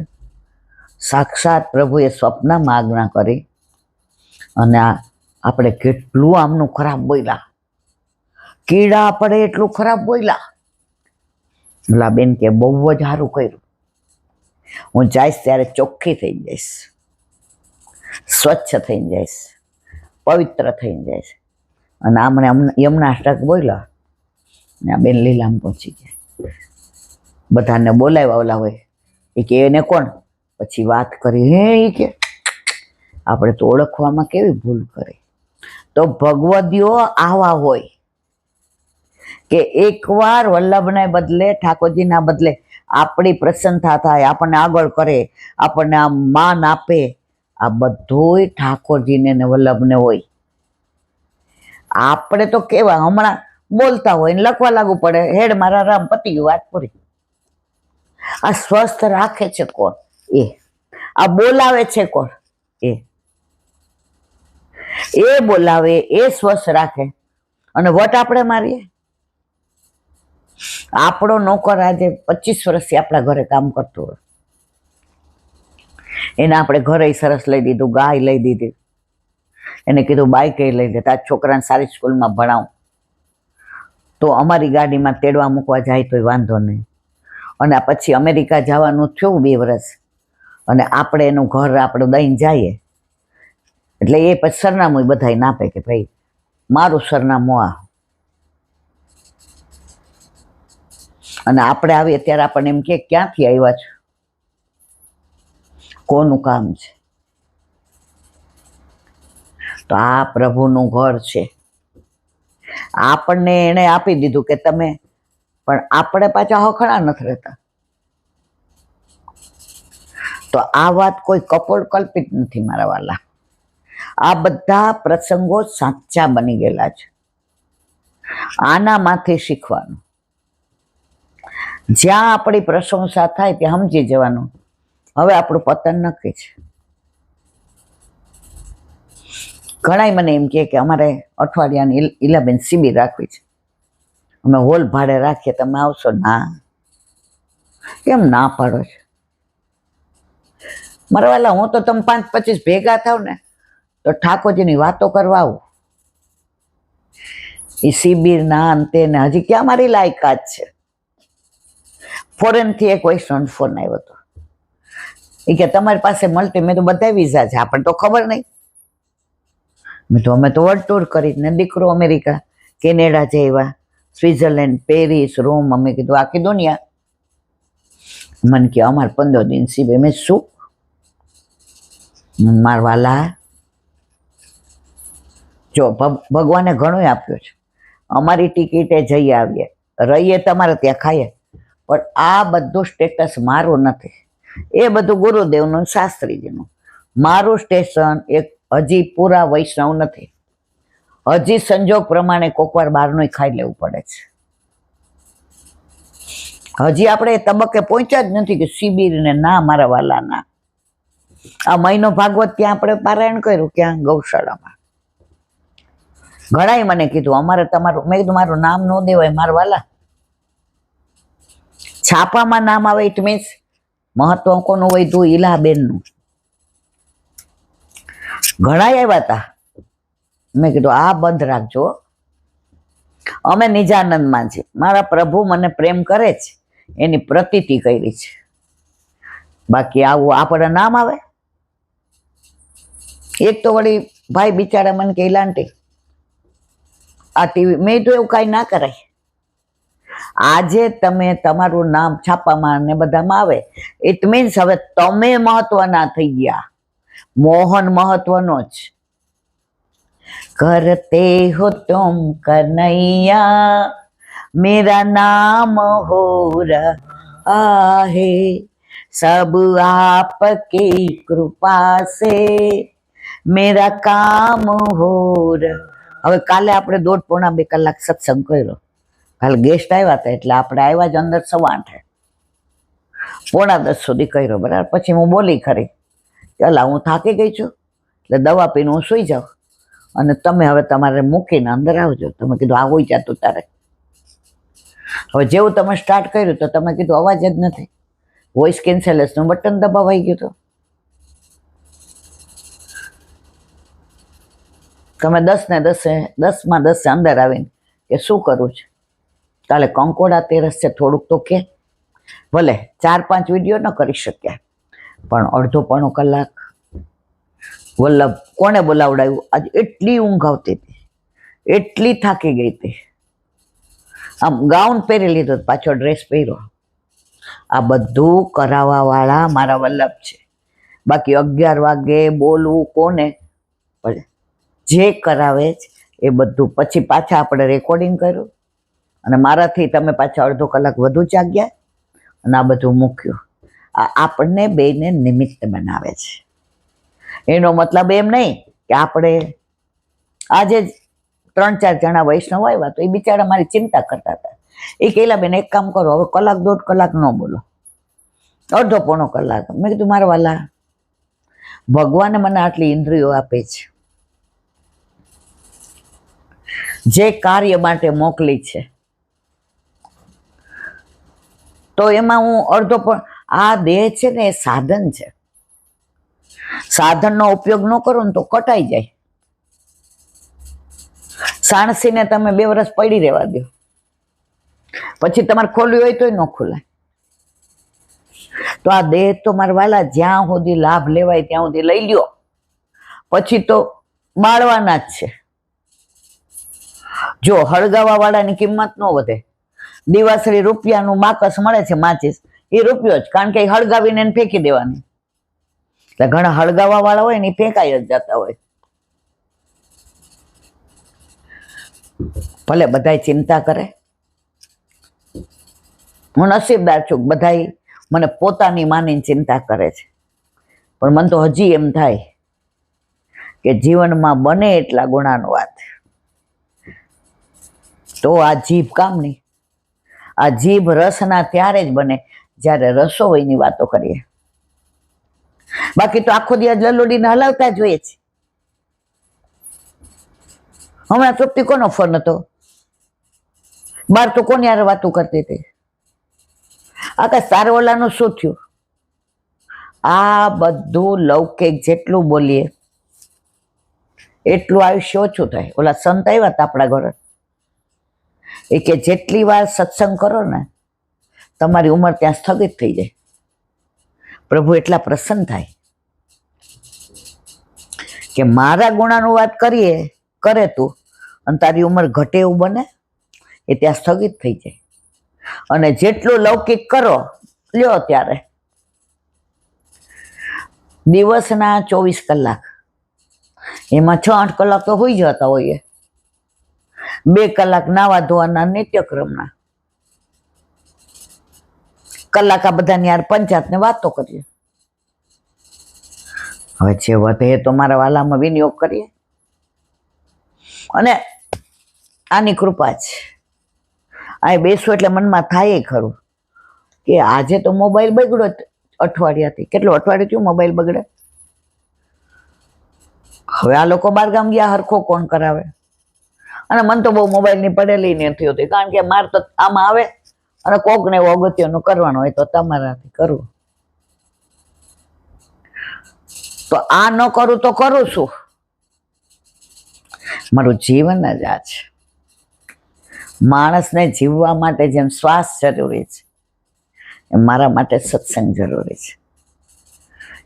સાક્ષાત પ્રભુએ સ્વપ્નમાં આજ્ઞા કરી અને આપણે કેટલું આમનું ખરાબ બોલ્યા, કીડા પડે એટલું ખરાબ બોલ્યા. ઓલા બેન કે બહુ જ સારું કર્યું, હું જઈશ ત્યારે ચોખ્ખી થઈ જઈશ, સ્વચ્છ થઈ જઈશ, પવિત્ર થઈ જઈશ. અને આમણે યમનાષ્ટક બોલ્યા ને આ બેન લીલામાં પહોંચી ગયા. બધાને બોલાવ્યા ઓલા હોય, એ કે એને કોણ? પછી વાત કરી, હે એ કે આપણે તો ઓળખવામાં કેવી ભૂલ કરી. તો ભગવદીઓ આવા હોય કે એકવાર વલ્લભને બદલે, ઠાકોરજીના બદલે આપણી પ્રસન્નતા થાય, આપણને આગળ કરે, આપણને આ માન આપે, આ બધુંય ઠાકોરજીને ને વલ્લભને હોય. આપણે તો કેવા હમણાં બોલતા હોય ને લખવા લાગુ પડે, હેડ મારા રામ, પતી ગયું, વાત પૂરી. આ સ્વસ્થ રાખે છે કોણ? એ. આ બોલાવે છે કોણ? એ બોલાવે, એ સ્વસ્થ રાખે. અને વટ આપણે મારીએ. આપણો નોકર આજે 25 વર્ષથી આપણા ઘરે કામ કરતો હોય, એને આપણે ઘરે સરસ લઈ દીધું, ગાય લઈ દીધી, એને કીધું બાઈક લઈ દે, તારા છોકરાને સારી સ્કૂલમાં ભણાવું, તો અમારી ગાડીમાં તેડવા મૂકવા જાય તોય વાંધો નહીં. અને પછી અમેરિકા જવાનું થયું 2 વર્ષ, અને આપણે એનું ઘર આપણે દઈને જઈએ, એટલે એ પછી સરનામું બધાય નાપે કે ભાઈ મારું સરનામું આ. અને આપણે આવીએ ત્યારે આપણને એમ કે ક્યાંથી આવ્યા છો, કોનું કામ છે? તો આ પ્રભુનું ઘર છે. આપણને એને આપી દીધું કે તમે, પણ આપણે પાછા હખણા નથી રહેતા. તો આ વાત કોઈ કપોળ કલ્પિત નથી મારા વાલા. આ બધા પ્રસંગો સાચા બની ગયેલા છે. આનામાંથી શીખવાનું. જ્યાં આપણી પ્રશંસા થાય ત્યાં સમજી જવાનું હવે આપણું પતન નક્કી છે. ઘણા મને એમ કે અમારે અઠવાડિયાની ઈલાબેન શિબિર રાખવી છે, અમે હોલ ભાડે રાખીએ, તમે આવશો? ના. કેમ ના પાડો છો? મારા વાલા, હું તો તમે 5-25 ભેગા થાવ ને તો ઠાકોરજીની વાતો કરવા આવું. એ શિબિરના અંતે ને હજી ક્યાં મારી લાયકાત છે. ફોરેનથી એક વૈષ્ણવ ફોન આવ્યો હતો, એ કે તમારી પાસે મળતી, મેં તો બધા વિઝા છે, આપણને તો ખબર નહીં. મેં તો અમે તો વર્લ્ડ ટૂર કરી ને દીકરો અમેરિકા, કેનેડા જઈવા, સ્વિટ્ઝરલેન્ડ, પેરિસ, રોમ, અમે કીધું આખી દુનિયા. મને કે અમારે 15 દિન શિબિર. મેં શું માર વાલા, જો ભગવાને ઘણું આપ્યું છે, અમારી ટિકિટે જઈ આવીએ, રહીએ તમારે ત્યાં, ખાઈએ, પણ આ બધું સ્ટેટસ મારું નથી, એ બધું ગુરુદેવનું, શાસ્ત્રીજીનું. મારું સ્ટેશન એક હજી પૂરા વૈષ્ણવ નથી, હજી સંજોગ પ્રમાણે કોકવાર બહારનું ખાઈ લેવું પડે છે. હજી આપણે એ તબક્કે પહોંચ્યા જ નથી કે શિબિરને ના મારા વાલા ના. આ મહિનો ભાગવત ત્યાં આપણે પારાયણ કર્યું, ક્યાં? ગૌશાળામાં. ઘણાય મને કીધું અમારે તમારું, મેં કીધું મારું નામ ન દેવાય મારા વાલા. છાપામાં નામ આવે ઇટ મીન્સ મહત્વ કોનું વધ્યું? ઈલાબેનનું. ઘણા આવ્યા હતા, મેં કીધું આ બંધ રાખજો, અમે નિજાનંદમાં છીએ. મારા પ્રભુ મને પ્રેમ કરે છે એની પ્રતીતિ કરી છે. બાકી આવું આપણે નામ આવે. એક તો વળી ભાઈ બિચારા મને કે લાંટી આ ટીવી, મેં તો એવું કાંઈ ના કરાય. આજે તમે તમારું નામ છાપામાં ને બધામાં આવે, ઇટ મીન્સ હવે તમે મહત્વના થઈ ગયા. મોહન મહત્વનો જ. કરતે હો તુમ કનૈયા મેરા નામ હો रहा है सब आपकी कृपा से मेरा काम हो रहा. હવે કાલે આપણે 1.5-2 કલાક સત્સંગ કર્યો. કાલે ગેસ્ટ આવ્યા હતા એટલે આપણે આવ્યા જ અંદર 8:15, 9:45 સુધી કર્યો. બરાબર. પછી હું બોલી ખરી, ચાલ હું થાકી ગઈ છું એટલે દવા પીને હું સુઈ જાઉં અને તમે હવે તમારે મૂકીને અંદર આવજો. તમે કીધું આ હોઈ જતું તારે. હવે જેવું તમે સ્ટાર્ટ કર્યું તો તમે કીધું અવાજ જ નથી. વોઇસ કેન્સલેશનનું બટન દબાવાઈ ગયું. તો તમે 10:10 અંદર આવીને કે શું કરવું છે, કાલે કંકોડા તેરસ છે, થોડુંક તો કે. ભલે 4-5 વિડીયો ન કરી શક્યા પણ 1.5 કલાક. વલ્લભ કોને બોલાવડાવ્યું? આજે એટલી ઊંઘ આવતી હતી, એટલી થાકી ગઈ હતી. આમ ગાઉન પહેરી લીધો, પાછો ડ્રેસ પહેર્યો. આ બધું કરાવવા વાળા મારા વલ્લભ છે. બાકી 11 વાગે બોલવું કોને? જે કરાવે છે એ બધું. પછી પાછા આપણે રેકોર્ડિંગ કર્યું અને મારાથી તમે પાછા 1/2 કલાક વધુ જાગ્યા અને આ બધું મૂક્યું. આ આપણને બેને નિમિત્ત બનાવે છે. એનો મતલબ એમ નહીં કે આપણે આજે જ 3-4 જણા વૈષ્ણવ આવ્યા તો એ બિચારા મારી ચિંતા કરતા હતા. એ કહેલા બેન એક કામ કરો, હવે 1-1.5 કલાક ન બોલો, 1/2-1 કલાક. મેં કીધું મારા વાલા, ભગવાને મને આટલી ઇન્દ્રિયો આપે છે, જે કાર્ય માટે મોકલી છે, તો એમાં હું 1/2 આ દેહ છે ને એ સાધન છે. સાધનનો ઉપયોગ ન કરો ને તો કટાઈ જાય. સાણસીને તમે 2 વર્ષ પડી રહેવા દો, પછી તમારે ખોલવી હોય તોય ન ખોલાય. તો આ દેહ તો મારા વાલા જ્યાં સુધી લાભ લેવાય ત્યાં સુધી લઈ લ્યો, પછી તો બાળવાના જ છે. જો હળગાવા વાળાની કિંમત ન વધે. દિવાસળી રૂપિયાનું બાકસ મળે છે, માચીસ, એ રૂપિયો જ, કારણ કે એ હળગાવીને એને ફેંકી દેવાની. એટલે ઘણા હળગાવા વાળા હોય ને એ ફેંકાઈ જ જતા હોય. ભલે બધાય ચિંતા કરે, હું નસીબદાર છું, બધાય મને પોતાની માની ચિંતા કરે છે. પણ મને તો હજી એમ થાય કે જીવનમાં બને એટલા ગુણાનુવાદ. તો આ જીભ કામની. આ જીભ રસના ત્યારે જ બને જ્યારે રસોઈની વાતો કરીએ. બાકી તો આખો દિવસ લલોડીને હલાવતા જ હોઈએ છીએ. હમણાં તૃપ્તિ કોનો ફોન હતો? બાર તો કોની યાર વાતું કરતી હતી? આકાશ તારે ઓલાનું શું થયું? આ બધું લૌકિક જેટલું બોલીએ એટલું આયુષ્ય ઓછું થાય. ઓલા સંત આવ્યા હતા આપણા ઘરે, એ કે જેટલી વાર સત્સંગ કરો ને તમારી ઉંમર ત્યાં સ્થગિત થઈ જાય. પ્રભુ એટલા પ્રસન્ન થાય કે મારા ગુણાનુવાદ કરે તું અને તારી ઉંમર ઘટે એવું બને, એ ત્યાં સ્થગિત થઈ જાય. અને જેટલું લૌકિક કરો લ્યો, ત્યારે દિવસના 24 કલાક, એમાં 6-8 કલાક તો હોઈ જતા હોઈએ. 2 કલાક નાવા ધોવાના નિત્યક્રમના, કલાક આ બધાની યાર પંચાયતને વાતો કરીએ. હવે જે વધે તો મારા વાલામાં વિનિયોગ કરીએ. અને આની કૃપા છે. આ બેસવું એટલે મનમાં થાય ખરું કે આજે તો મોબાઈલ બગડ્યો અઠવાડિયાથી. કેટલું અઠવાડિયું થયું મોબાઈલ બગડે? હવે આ લોકો બાર ગામ ગયા, હરખો કોણ કરાવે? અને મને તો બહુ મોબાઈલની પડેલી નથી હોતી, કારણ કે મારે તો આમાં આવે અને કોકને એવો અગત્યનું કરવાનું હોય તો તમારાથી કરવું. તો આ ન કરું તો કરું શું? મારું જીવન જ આ છે. માણસને જીવવા માટે જેમ શ્વાસ જરૂરી છે એમ મારા માટે સત્સંગ જરૂરી છે.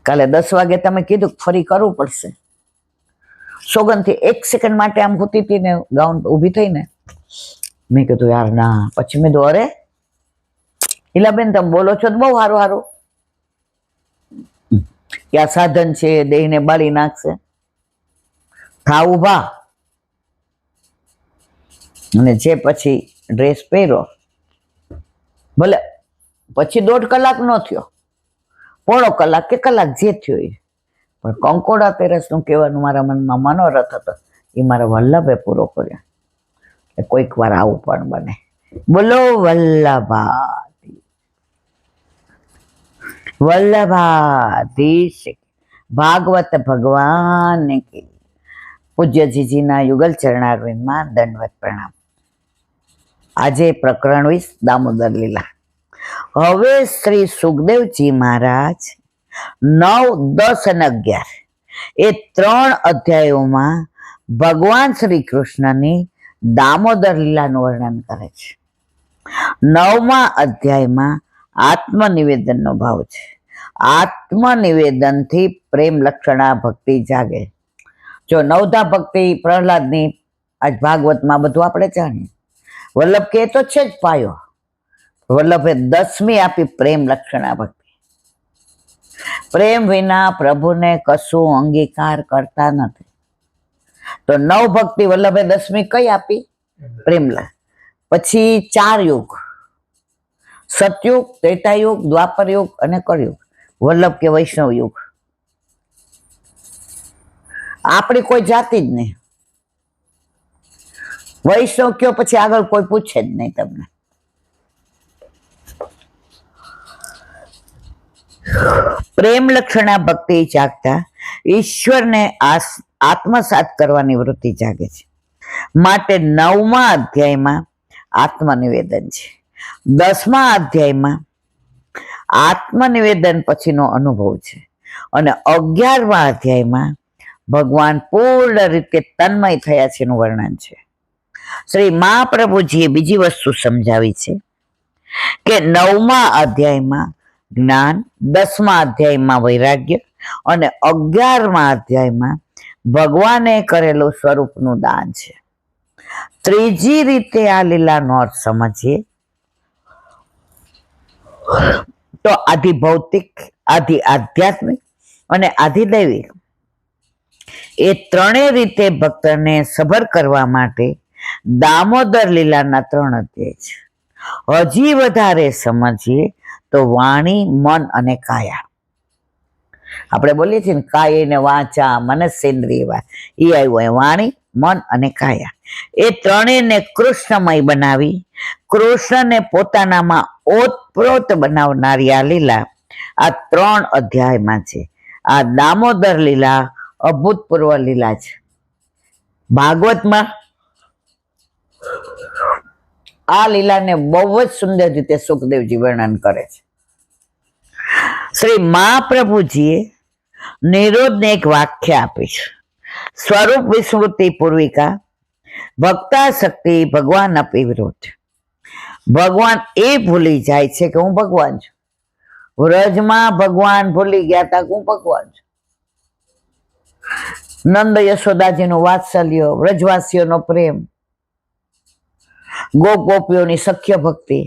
કાલે 10 વાગે તમે કીધું ફરી કરવું પડશે. સોગંદથી 1 સેકન્ડ માટે આમ હોતી હતી ને ગાઉન ઊભી થઈને મેં કીધું યાર ના. પછી મેં કીધું અરે ઈલાબેન તમે બોલો છો તો બહુ સારું સારું કે આ સાધન છે દેહને બાળી નાખશે. થા ઊભા. અને જે પછી ડ્રેસ પહેર્યો ભલે પછી 1.5 કલાક ન થયો, 1/2 કલાક કે કલાક જે થયો એ, પણ કંકોડા તેરસનું કહેવાનું મારા મનમાં મનોરથ હતો એ મારા વલ્લભે પૂરો કર્યો. કોઈક વાર આવું પણ બને. બોલો વલ્લભાધીશ ભાગવત ભગવાન કી. પૂજ્યજીજીના યુગલ ચરણારવિંદમાં દંડવત પ્રણામ. આજે પ્રકરણ 20 દામોદર લીલા. હવે શ્રી સુખદેવજી મહારાજ 9, 10 અને 11 એ 3 અધ્યાયોમાં ભગવાન શ્રી કૃષ્ણની દામોદર લીલાનું વર્ણન કરે છે. 9મા અધ્યાયમાં આત્મનિવેદનનો ભાવ છે. આત્મનિવેદનથી પ્રેમ લક્ષણા ભક્તિ જાગે. જો 9ધા ભક્તિ પ્રહલાદની આજ ભાગવતમાં બધું આપણે જાણીએ. વલ્લભ કે તો છે જ પાયો. વલ્લભે 10મી આપી પ્રેમ લક્ષણા ભક્તિ. પ્રેમ વિના પ્રભુને કશું અંગીકાર કરતા નથી. તો 9 ભક્તિ વલ્લભે 10મી કઈ આપી? પ્રેમ. પછી 4 યુગ, સતયુગ, ત્રેતાયુગ, દ્વાપર યુગ અને કળયુગ. વલ્લભ કે વૈષ્ણવ યુગ. આપણી કોઈ જાતિ જ નહીં. વૈષ્ણવ કયો પછી આગળ કોઈ પૂછે જ નહીં તમને. પ્રેમ લક્ષણા ભક્તિ જાગતા ઈશ્વરને આત્મસાત કરવાની વૃત્તિ જાગે છે. માટે 9મા અધ્યાયમાં આત્મનિવેદન છે. 10મા અધ્યાયમાં આત્મનિવેદન પછીનો અનુભવ છે. અને 11મા અધ્યાયમાં ભગવાન પૂર્ણ રીતે તન્મય થયા છે એનું વર્ણન છે. શ્રી મહાપ્રભુજીએ બીજી વસ્તુ સમજાવી છે કે 9મા અધ્યાયમાં જ્ઞાન, 10મા અધ્યાયમાં વૈરાગ્ય અને 11મા અધ્યાયમાં ભગવાને કરેલું સ્વરૂપનું દાન છે. ત્રીજી રીતે આ લીલાનો અર્થ સમજીએ તો આધિ ભૌતિક, આધિ આધ્યાત્મિક અને આધિદૈવિક એ 3 રીતે ભક્તને સબર કરવા માટે દામોદર લીલાના 3 અધ્યાય છે. હજી વધારે સમજીએ તો વાણી, મન અને કાયા. આપણે બોલીએ છીએ ને કાય ને વાચા મનસેન્દ્રિય, એ આવ્યું વાણી, મન અને કાયા. એ 3ને કૃષ્ણમય બનાવી કૃષ્ણને પોતાનામાં ઓતપ્રોત બનાવનારી આ લીલા આ 3 અધ્યાયમાં છે. આ દામોદર લીલા અભૂતપૂર્વ લીલા છે. ભાગવતમાં આ લીલાને બહુ જ સુંદર રીતે સુખદેવજી વર્ણન કરે છે. શ્રી મહાપ્રભુજીએ નિરોધને એક વાક્ય આપી છે. સ્વરૂપ વિસ્મૃતિ પૂર્વિકા ભક્તા શક્તિ ભગવાન અપી વિરોધ. ભગવાન એ ભૂલી જાય છે કે હું ભગવાન છું. વ્રજમાં ભગવાન ભૂલી ગયા હતા કે હું ભગવાન છું. નંદ યશોદાજીનું વાત્સલ્ય, વ્રજવાસીઓનો પ્રેમ, ગોપીઓની સખ્ય ભક્તિ.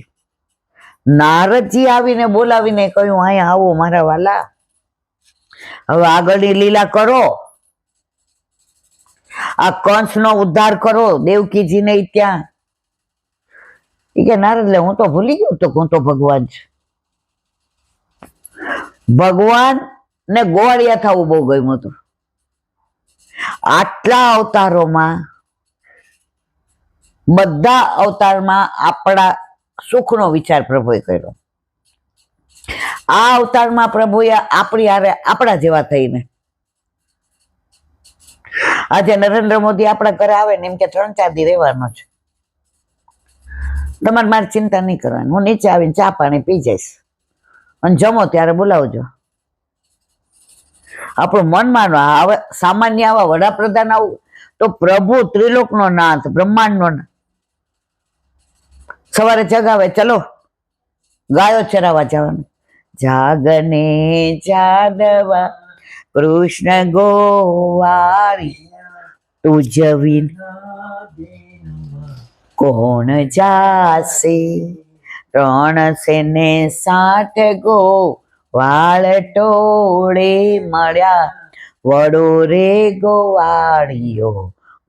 નારદજી આવીને બોલાવીને કહ્યું અહીંયા આવો મારા વાલા, હવે આગળની લીલા કરો, આ કંસનો ઉદ્ધાર કરો. દેવકીજીને ત્યાં એ કે નારદ લે હું તો ભૂલી ગયો તો હું તો ભગવાન છું. ભગવાન ને ગોવાળિયા થવું બહુ ગમ્યું હતું. આટલા અવતારોમાં બધા અવતારમાં આપણા સુખનો વિચાર પ્રભુએ કર્યો. આ અવતારમાં પ્રભુએ આપણી હારે આપણા જેવા થઈને આજે નરેન્દ્ર મોદી આપણા ઘરે આવે ને એમ કે 3-4 દી રહેવાનો છે, તમારે મારી ચિંતા નહીં કરવાની, હું નીચે આવીને ચા પાણી પી જઈશ અને જમો ત્યારે બોલાવજો. આપણું મનમાં હવે સામાન્ય આવા વડાપ્રધાન આવું તો પ્રભુ ત્રિલોકનો નાથ, બ્રહ્માંડનો નાથ, સવારે જગાવે, ચલો ગાયો ચરાવવા જવાનું. જાગને જાદવા કૃષ્ણ ગોવાળી, તુજ વિન કોણ જાશે, 360 ગો વાળ ટોળે મળ્યા, વડો રે ગોવાળીઓ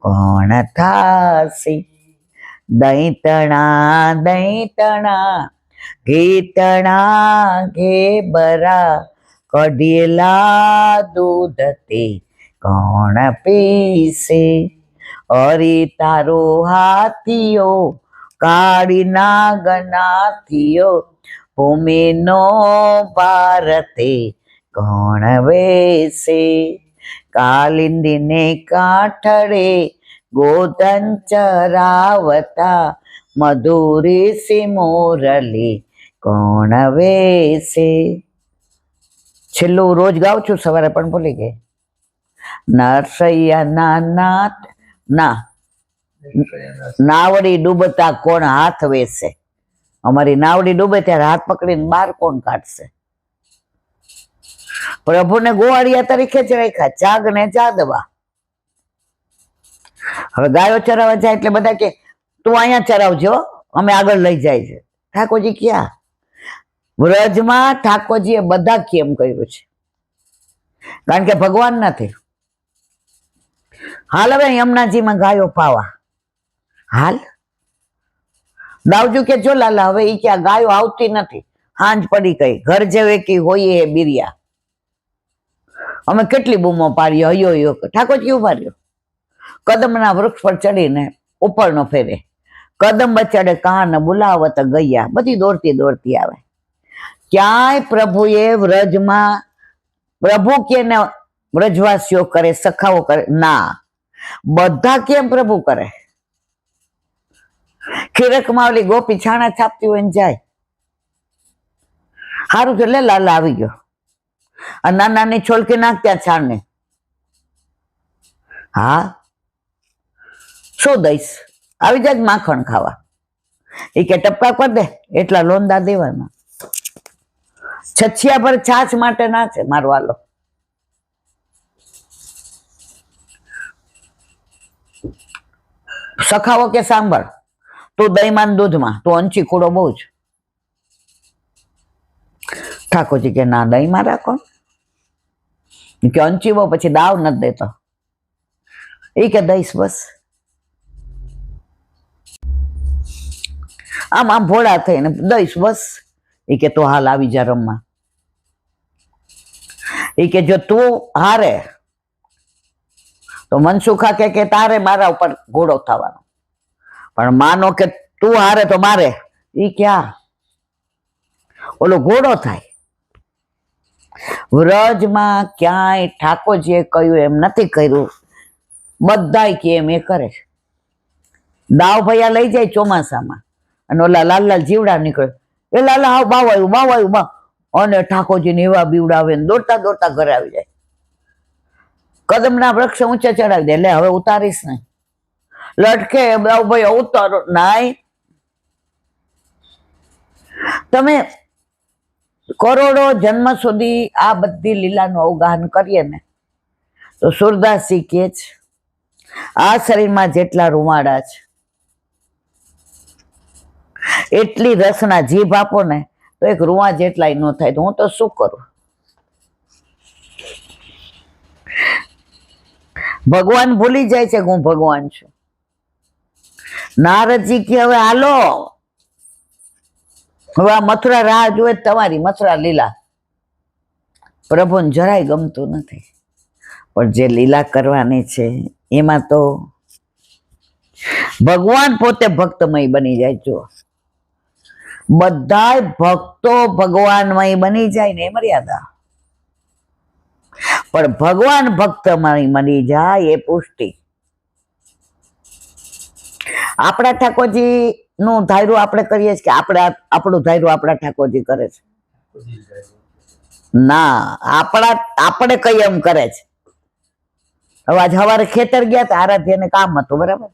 કોણ થાશે. દૈતણા દૈતણા ગીતણા ઘેબરા, કઢેલા દૂધ તે કોણ પીશે. હરી તારો હાથીઓ કાળી નાગનાથીઓ, ભૂમિનો ભારતે કોણ વેસે. કાલિંદીને કાંઠળે ગોધન ચરાવતા, મધુરી સિમોરલી કોણ વેસે. છેલ્લું રોજ ગાઉં છું, સવારે પણ ભૂલી ગઈ. નરસૈયા નાથ ના નાવડી ડૂબતા કોણ હાથ વેસે. અમારી નાવડી ડૂબે ત્યારે હાથ પકડીને બહાર કોણ કાઢશે. પ્રભુને ગોવાળિયા તરીકે જ રાખ્યા, જાગ ને જાદવા. હવે ગાયો ચરાવવા જાય એટલે બધા કે તું અહીંયા ચરાવજો, અમે આગળ લઈ જાય છે. ઠાકોરજી ક્યાં? વ્રજમાં ઠાકોરજીએ બધા કેમ કર્યું છે, કારણ કે ભગવાન નથી. હાલ હવે યમુનાજીમાં ગાયો પાવા, હાલ. દાવજુ કે જો લાલા હવે ઈ ક્યાં ગાયો આવતી નથી, હાંજ પડી ગઈ, ઘર જેવે કે હોય એ બિરિયા. અમે કેટલી બૂમો પાડી, હયો હયો. ઠાકોરજી ઉભા રહ્યો, કદમના વૃક્ષ પર ચડીને ઉપરનો ફેરે. કદમ બચાડે કાન બોલાવત ગયા, બધી દોડતી દોડતી આવે. ક્યાંય પ્રભુએ વ્રજમાં, પ્રભુ કેને વ્રજવાસીઓ કરે, સખાઓ કરે? ના, બધા કેમ પ્રભુ કરે? ખીરકમાં ઓલી ગોપી છાણા છાપતી હોય ને જાય. સારું છે, લે લાલા આવી ગયો. અને નાની છોલકી નાખત્યા છાણને. હા, શું દઈશ? આવી જાય માખણ ખાવા. એ કે ટપકા કરી દે, એટલા લોંદા દેવાના. છછિયા પર છાછ માટે ના છે મારો વાલો. સખાવો કે સાંભળ, તું દહીંમાં દૂધમાં, તું અંચી કુડો બહુ જ. ઠાકોરજી કે ના, દહીંમાં રાખો કે અંચી બહુ, પછી દાવ નથી દેતો. એ કે દઈશ બસ. આમ આમ ભોળા થઈને દઈશ બસ. એ કે તો હાલ આવી જા રમવા. એ કે જો તું હારે તો મનસુખા કે તારે મારા ઉપર ઘોડો થવાનો, પણ માનો કે તું હારે તો મારે. એ ક્યાં ઓલો ઘોડો થાય. વ્રજમાં ક્યાંય ઠાકોરજીએ કહ્યું એમ નથી કર્યું, બધાય કે એમ એ કરે છે. દાવ ભૈયા લઈ જાય ચોમાસામાં, અને ઓલા લાલ લાલ જીવડા નીકળે, એ લાલા હાવ બાવ આવ્યું, બાવ આવ્યું, બાવ. અને ઠાકોરજીને એવા બીવડાવે ને દોડતા દોડતા ઘરે આવી જાય. કદમના વૃક્ષ ઊંચે ચડાવી દે, લે હવે ઉતારીશ ને. લટકે બાવ ભાઈ ઉતારો નાય. તમે કરોડો જન્મ સુધી આ બધી લીલાનું અવગાહન કરીએ ને તો સુરદાસજી કે છે, આ શરીરમાં જેટલા રૂવાડા છે એટલી રસના જીભ આપો ને તો એક રૂવા જેટલાય ન થાય. તો હું તો શું કરું? ભગવાન ભૂલી જાય છે કે હું ભગવાન છું. નારદજી કે હવે હાલો, હવે આ મથુરા રાહ જોવે તમારી, મથુરા લીલા. પ્રભુને જરાય ગમતું નથી, પણ જે લીલા કરવાની છે એમાં તો ભગવાન પોતે ભક્તમય બની જાય. જો બધા ભક્તો ભગવાનમય બની જાય ને એ મર્યાદા, પણ ભગવાન ભક્તમય બની જાય એ પુષ્ટિ. આપણા ઠાકોરજી નું ધાર્યું આપણે કરીએ છીએ કે આપણું ધાર્યું આપણા ઠાકોરજી કરે છે? ના, આપણે કઈ એમ કરે છે. હવે આજ સવારે ખેતર ગયા હતા, આરાધ્યને કામ હતું, બરાબર.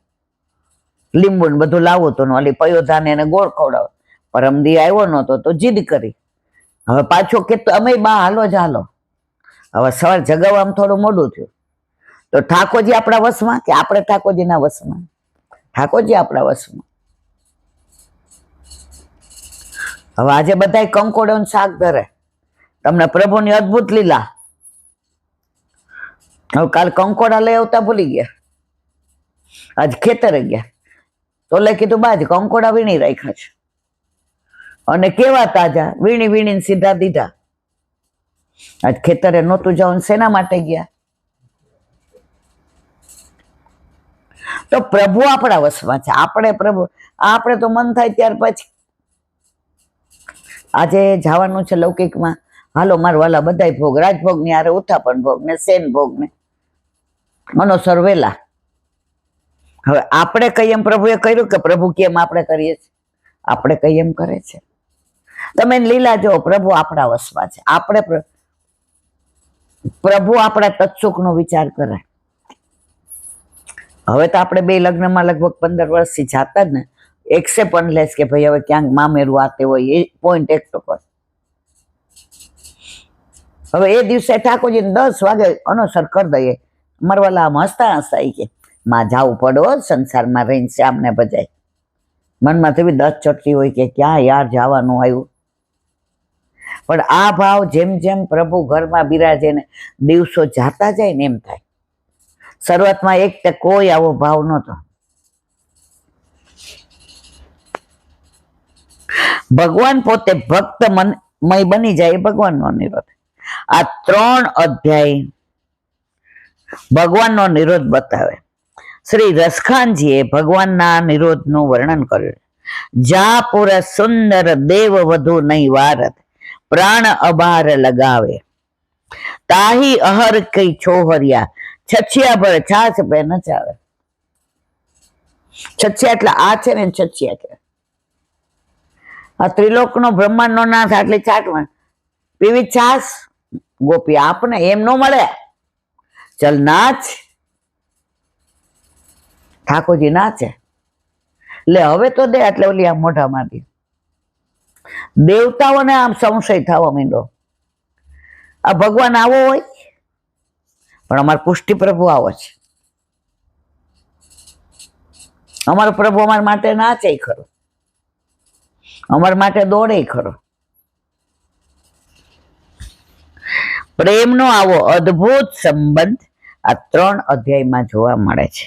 લીંબુ ને બધું લાવવું હતું, ઓલી પયોધાને એને ગોળ ખવડાવો. પરમદી આવ્યો નહોતો તો જીદ કરી. હવે પાછો કે અમે બા હાલો જ હાલો. હવે સવાર જગાવવામાં થોડું મોડું થયું. તો ઠાકોરજી આપણા વશમાં કે આપણે ઠાકોરજીના વશમાં? ઠાકોરજી આપણા વશમાં. હવે આજે બધા કંકોડોનું શાક ધરે, તમને પ્રભુની અદભુત લીલા. હવે કાલ કંકોડા લઈ આવતા ભૂલી ગયા, આજ ખેતરે ગયા તો લે કીધું બાજ કંકોડા વીણી રાખ્યા છે, અને કેવા તાજા, વીણી વીણીને સીધા દીધા. આજ ખેતરે નહોતું જવાનું, શેના માટે ગયા? તો પ્રભુ આપણા વશમાં છે. આપણે તો મન થાય ત્યાર પછી આજે જવાનું છે લૌકિકમાં, હાલો માર વાલા બધાય ભોગ, રાજભોગ ની આરે ઉથાપન ભોગ ને સેન ભોગ ને મનોસર વેલા. હવે આપણે કહીએ એમ પ્રભુએ કર્યું કે પ્રભુ કેમ આપણે કરીએ છીએ? આપણે કહીએ એમ કરે છે. તમે લીલા જો, પ્રભુ આપણા વશમાં છે. પ્રભુ આપણા તત્સુખ નો વિચાર કરે. હવે તો આપણે બે લગ્નમાં લગભગ 15 વર્ષથી જાતા જ ને, એક્સેપ્ટ અનલેસ કે ભાઈ હવે ક્યાંક મામેરું આતે હોય એ પોઈન્ટ એક તો કર. હવે એ દિવસે ઠાકોરજીને 10 વાગે અનુસર કરી દઈએ. મરવાલા આમ હસતા હસતા કે માં જાવું પડો સંસારમાં રહીને શ્યામને બજાય. મનમાં તો 10 ચટકી હોય કે ક્યાં યાર જવાનું આવ્યું. પણ આ ભાવ જેમ જેમ પ્રભુ ઘરમાં બિરાજે ને દિવસો જાતા જાય ને એમ થાય. શરૂઆતમાં એક તે કોઈ આવો ભાવ નહોતો. ભગવાન પોતે ભક્તમય બની જાય એ ભગવાનનો નિરોધ. આ 3 અધ્યાય ભગવાનનો નિરોધ બતાવે. શ્રી રસખાનજીએ ભગવાનના નિરોધનું વર્ણન કર્યું. જા પુર સુંદર દેવ વધુ નહીં વારત, પ્રાણ અબાર લગાવે, તાહી અહર કઈ છોહરિયા, છછિયા ભર છાછ પે નચાવે. છછિયા એટલે આ છે ને, છછિયા કે આ ત્રિલોકનો બ્રહ્માંડનો નાથ, આટલી ચાટમાં પીવી છાસ ગોપી આપને એમ નો મળે. ચલ નાચ. ઠાકોરજી નાચે લે હવે તો દે, એટલે ઓલી આ મોઢા માંથી દેવતાઓને આમ સંશય થવા માંડ્યો, આ ભગવાન આવો હોય? પણ અમારો પુષ્ટિ પ્રભુ આવો છે. અમારો પ્રભુ અમારા માટે નાચે ખરો, અમારા માટે દોડે ખરો. પ્રેમનો આવો અદ્ભુત સંબંધ આ 3 અધ્યાયમાં જોવા મળે છે.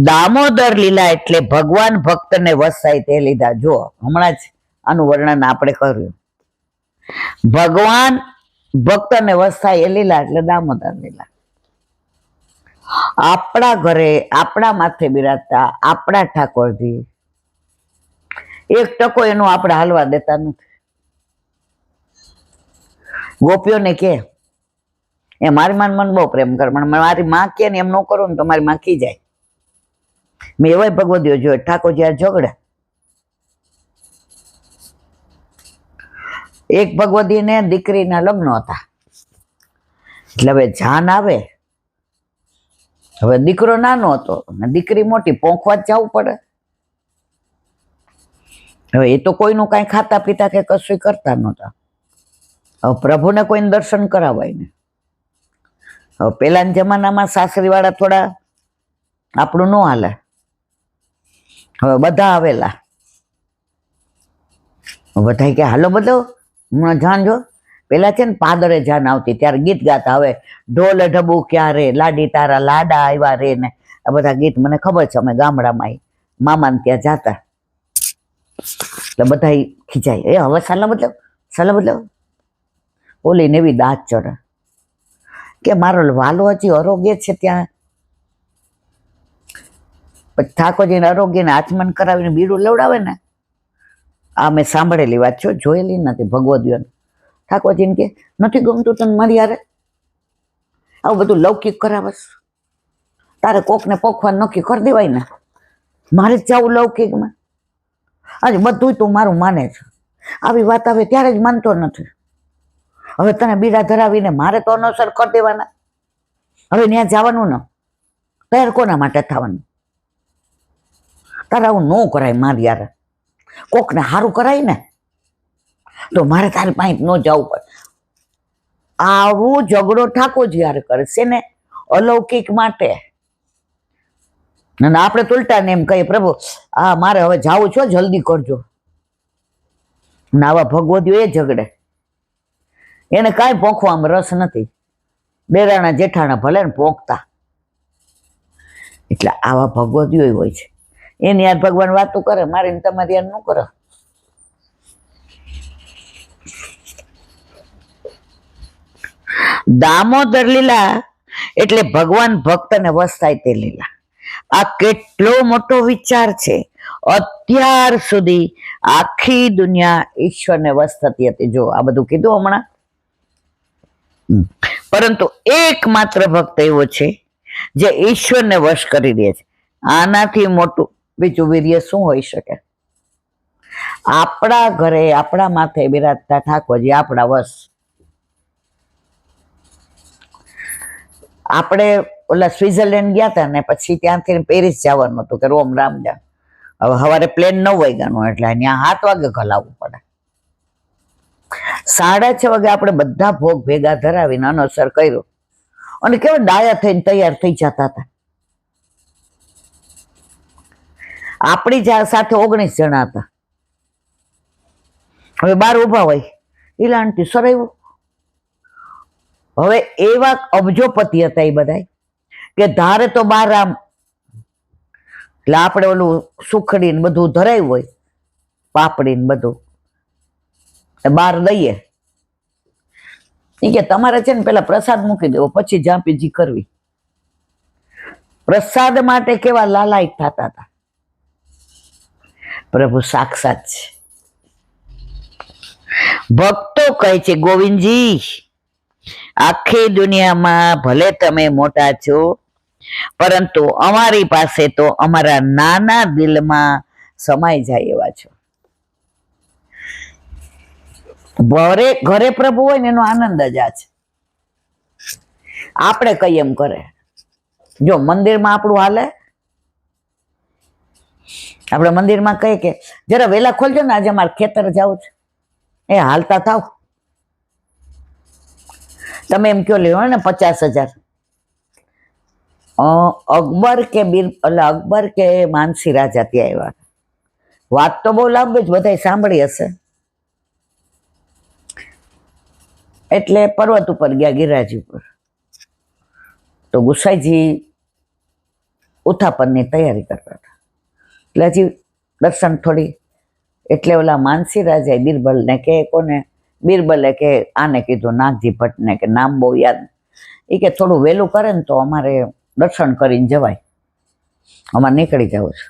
દામોદર લીલા એટલે ભગવાન ભક્તને વસાય તે લીધા. જો હમણાં જ આનું વર્ણન આપણે કર્યું. ભગવાન ભક્તને વસાય એ લીલા એટલે દામોદર લીલા. આપણા ઘરે આપણા માથે બિરાજતા આપણા ઠાકોરજી 1% એનું આપણે હાલવા દેતા નથી. ગોપીઓને કે એ મારી માન મન બહુ પ્રેમ કરે, પણ મારી માં કે ને એમ ન કરો ને તો મારી માં ખી જાય. મેં એવાય ભગવદીઓ જોયે ઠાકોરજી આ ઝઘડે. એક ભગવદી ને દીકરીના લગ્ન હતા, એટલે હવે જાન આવે. હવે દીકરો નાનો હતો ને દીકરી મોટી, પોંખવા જ જવું પડે. હવે એ તો કોઈનું કાંઈ ખાતા પીતા કે કશું કરતા નહોતા. હવે પ્રભુને કોઈને દર્શન કરાવાય ને. હવે પેલાના જમાનામાં સાસરી વાળા થોડા આપણું ન હાલે. હવે બધા આવેલા, બધા કે હાલો બધો હમણાં જાન જો. પેલા છે ને પાદરે જાન આવતી ત્યારે ગીત ગાતા. હવે ઢોલ ઢબુ ક્યારે લાડી તારા લાડા આવ્યા રે ને આ બધા ગીત મને ખબર છે. અમે ગામડામાં મામાને ત્યાં જાતા એટલે બધા ખીચાય, એ હવે સાલા બદલાવ. ઓલી ને એવી દાંત ચડે કે મારો વાલો હજી આરોગ્ય છે ત્યાં. પછી ઠાકોરજીને આરોગ્યને આચમન કરાવીને બીડું લેવડાવે ને. આ મેં સાંભળેલી વાત છે, જોયેલી નથી ભગવદીઓને. ઠાકોરજીને કે નથી ગમતું તને મારી યારે આવું બધું લૌકિક કરાવસ, તારે કોકને પોખવાનું નક્કી કરી દેવાય ને, મારે જ જવું લૌકિકમાં. આજે બધું તું મારું માને છે, આવી વાત આવે ત્યારે જ માનતો નથી. હવે તને બીડા ધરાવીને મારે તો અનુસર કરી દેવાના. હવે ત્યાં જવાનું ન. તૈયાર કોના માટે થવાનું? તારે આવું ન કરાય મારી યાર. કોકને સારું કરાય ને તો મારે તારી પાસે ન જવું પડે. આવું ઝઘડો ઠાકોરજી યાર કરે છે ને અલૌકિક માટે. અને આપણે તો ઉલટા ને એમ કહીએ, પ્રભુ આ મારે હવે જાવું છો, જલ્દી કરજો. ને આવા ભગવતીઓ એ ઝઘડે, એને કાંઈ પોંખવામાં રસ નથી. દેરાણા જેઠાણા ભલે ને પોંખતા. એટલે આવા ભગવતીઓ હોય છે. એની યાર ભગવાન વાતો કરે, મારી ને તમારી યાર ન કરે. દામોદર લીલા એટલે ભગવાન ભક્તને વશ થાય તે લીલા. આ કેટલો મોટો વિચાર છે. અત્યાર સુધી આખી દુનિયા ઈશ્વરને વશ થતી હતી. જો આ બધું કીધું હમણાં, પરંતુ એકમાત્ર ભક્ત એવો છે જે ઈશ્વરને વશ કરી દે છે. આનાથી મોટું બીજું વીર્ય શું હોઈ શકે? આપણા ઘરે આપણા માથે બિરાજતા ઠાકોરજી આપણા વશ. આપણે ઓલા સ્વિટરલેન્ડ ગયા હતા ને પછી ત્યાંથી પેરિસ જવાનું હતું કે રોમ રામ જા. હવે સવારે પ્લેન 9 વાગ્યાનું એટલે ત્યાં 7 વાગે ઘલાવવું પડે. 6:30 વાગે આપણે બધા ભોગ ભેગા ધરાવીને અનોસર કર્યો અને કેવા ડાયા થઈને તૈયાર થઈ જતા હતા. આપણી સાથે 19 જણા હતા. હવે બહાર ઉભા હોય ઈલાનથી સરાયું. હવે એવા અબજોપતિ હતા એ બધા કે ધારે તો બાર આમ, એટલે આપણે ઓલું સુખડી ને બધું ધરાયું હોય, પાપડી ને બધું બહાર દઈએ. એ કે તમારે છે ને પેલા પ્રસાદ મૂકી દેવો, પછી જાપીજી કરવી. પ્રસાદ માટે કેવા લાલાયત થતા હતા. પ્રભુ સાક્ષાત છે. ભક્તો કહે છે, ગોવિંદજી આખી દુનિયામાં ભલે તમે મોટા છો, પરંતુ અમારી પાસે તો અમારા નાના દિલમાં સમાઈ જાય એવા છો. ઘરે પ્રભુ હોય ને એનો આનંદ જ આ છે. આપણે કઈ એમ કરે. જો મંદિરમાં આપણું હાલે, આપણે મંદિરમાં કહીએ કે જરા વહેલા ખોલજો ને, આજે અમારે ખેતર જવું છે. એ હાલતા થાવ. તમે એમ કયો લેવો ને 50,000. અકબર કે માનસી રાજા ત્યાં આવ્યા. વાત તો બહુ લાંબી જ બધા સાંભળી હશે. એટલે પર્વત ઉપર ગયા, ગિરિરાજ ઉપર. તો ગુસાઈજી ઉથાપનની તૈયારી કરતા હતા. એટલે હજી દર્શન થોડી, એટલે ઓલા માનસી રાજાએ બિરબલને કે કોને, બિરબલે કે આને કીધું નાગજી ભટ્ટને કે નામ બહુ યાદ, એ કે થોડું વહેલું કરે ને તો અમારે દર્શન કરીને જવાય, અમારે નીકળી જવું છે.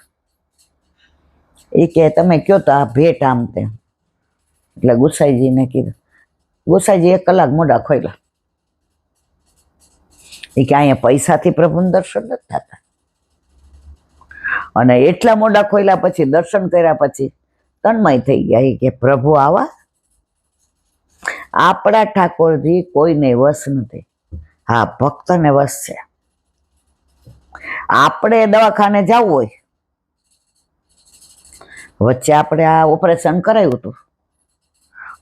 એ કે તમે કયો તો આ ભેટ આમ તેમ. એટલે ગુસાઈજીને કીધું. ગુસાઈજી 1 કલાક મોઢા ખોલ્યા. એ કે અહીંયા પૈસાથી પ્રભુનું દર્શન નથી થતા. અને એટલા મોઢા ખોલ્યા પછી દર્શન કર્યા પછી તન્મય થઈ ગયા. એ કે પ્રભુ આવા. આપણા ઠાકોરજી કોઈને વશ નથી. હા, ભક્તને વશ છે. આપણે દવાખાને જવું હોય, વચ્ચે આપણે આ ઓપરેશન કરાયું હતું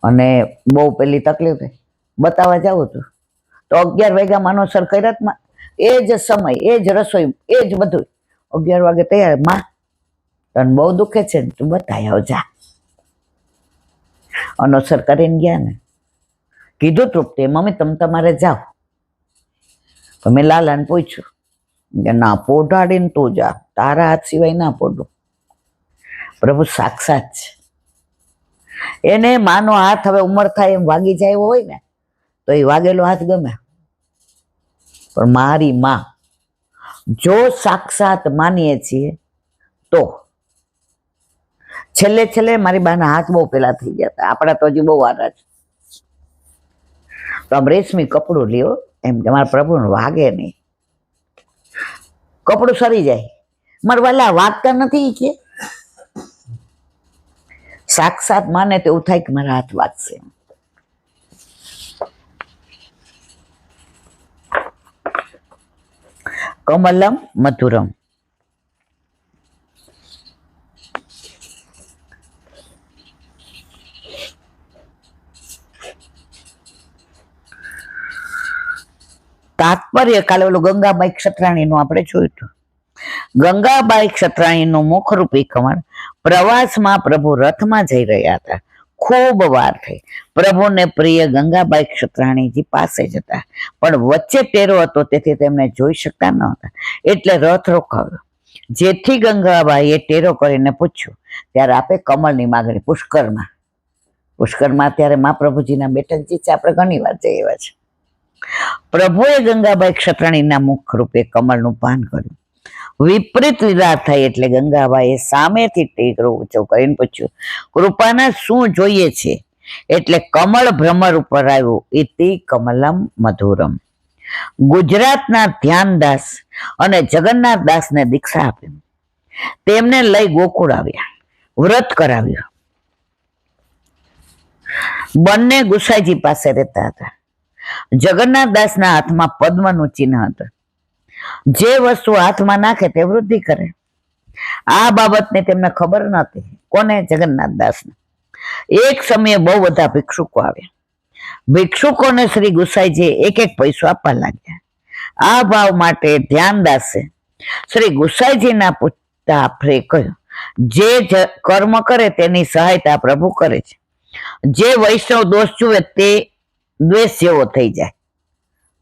અને બહુ પેલી તકલીફ થઈ, બતાવવા જવું હતું તો 11 વાગ્યામાં અનોસર કર્યા. એ જ સમય, એ જ રસોઈ, એ જ બધું. 11 વાગે તૈયાર. માં તને બહુ દુખે છે ને, તું બતાવી આવ જા. અનોસર કરીને ગયા ને, કીધું તૃપ્તિ મમ્મી તમે તમારે જાઓ. તો મેં લાલાને પૂછ્યું કે ના, પોઢાડીને તું જા, તારા હાથ સિવાય ના પોઢું. પ્રભુ સાક્ષાત છે. એને માનો હાથ હવે ઉંમર થાય એમ વાગી જાય એવો હોય ને તો એ વાગેલો હાથ ગમે. પણ મારી માં, જો સાક્ષાત માનીએ છીએ તો છેલ્લે મારી બાના હાથ બહુ પેલા થઈ ગયા હતા. આપણા તો હજી બહુ આરા છે. તો આમ રેશમી કપડું લ્યો, એમ કે મારા પ્રભુને વાગે નહીં, કપડું સરી જાય. મારા વાલા વાગતા નથી કે સાક્ષાત માને તો એવું થાય કે મારા હાથ વાગશે. કમલમ મધુરમ. તાત્પર્ય કાલે ઓલું ગંગાબાઈ ક્ષત્રાણીનું આપણે જોયું હતું. ગંગાબાઈ ક્ષત્રાણીનું મુખરૂપી કમળ. પ્રવાસમાં પ્રભુ રથમાં જઈ રહ્યા હતા. ખૂબ વાર થઈ. પ્રભુને પ્રિય ગંગાબાઈ ક્ષત્રાણીજી પાસે જ હતા, પણ વચ્ચે ટેરો હતો, તેથી તેમને જોઈ શકતા ન હતા, એટલે રથ રોકાવ્યો. જેથી ગંગાબાઈએ ટેરો કરીને પૂછ્યું, ત્યારે આપે કમળની માગણી પુષ્કરમાં ત્યારે મહાપ્રભુજીના બેઠકજી છે, આપણે ઘણી વાર જઈ એવા છે. પ્રભુએ ગંગાબાઈ ક્ષત્રાણીના મુખ રૂપે કમળનું પાન કર્યું. વિપરીત લીલા થઈ એટલે ગંગાબાઈએ સામેથી ટેકરો ઊંચો કરીને પૂછ્યું, કૃપાના શું જોઈએ છે? એટલે કમળ ભ્રમર ઉપર આવ્યું. ઇતિ કમલમ મધુરમ. ગુજરાતના ધ્યાનદાસ અને જગન્નાથ દાસને દીક્ષા આપી. તેમને લઈ ગોકુળ આવ્યા, વ્રત કરાવ્યું. બંને ગુસાઈજી પાસે રહેતા હતા. જગન્નાથ દાસના હાથમાં પદ્મનું ચિહ્ન હતું. જે વસ્તુ હાથમાં નાખે તે વૃદ્ધિ કરે. આ બાબતની તેમને ખબર નહોતી. કોને? જગન્નાથ દાસને. એક સમયે બહુ બધા ભિક્ષુકો આવ્યા. ભિક્ષુકોને શ્રી ગુસાઈજી એક એક પૈસો આપવા લાગ્યા. આ ભાવ માટે ધ્યાનદાસે શ્રી ગુસાઈજીના પૂછતા આફરે કહ્યું, જે કર્મ કરે તેની સહાયતા પ્રભુ કરે છે. જે વૈષ્ણવ દોષ જુએ તે દ્વેષ જેવો થઈ જાય.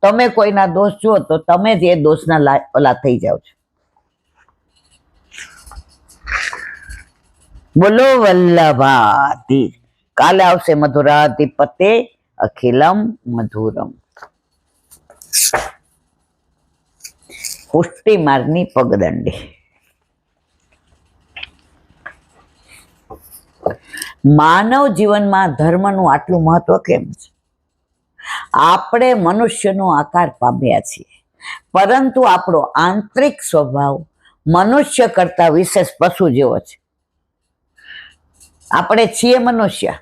તમે કોઈના દોષ જુઓ તો તમે જ એ દોષના ઓલા થઈ જાઓ છો. બોલો વલ્લભાતી. કાલે આવશે મધુરાધિપતે અખિલમ મધુરમ. પુષ્ટિ માર્ગની પગદંડી. માનવ જીવનમાં ધર્મનું આટલું મહત્વ કેમ છે? આપણે મનુષ્યનો આકાર પામ્યા છીએ, પરંતુ આપણો આંતરિક સ્વભાવ મનુષ્ય કરતા વિશેષ પશુ જેવો છે. આપણે છીએ મનુષ્ય,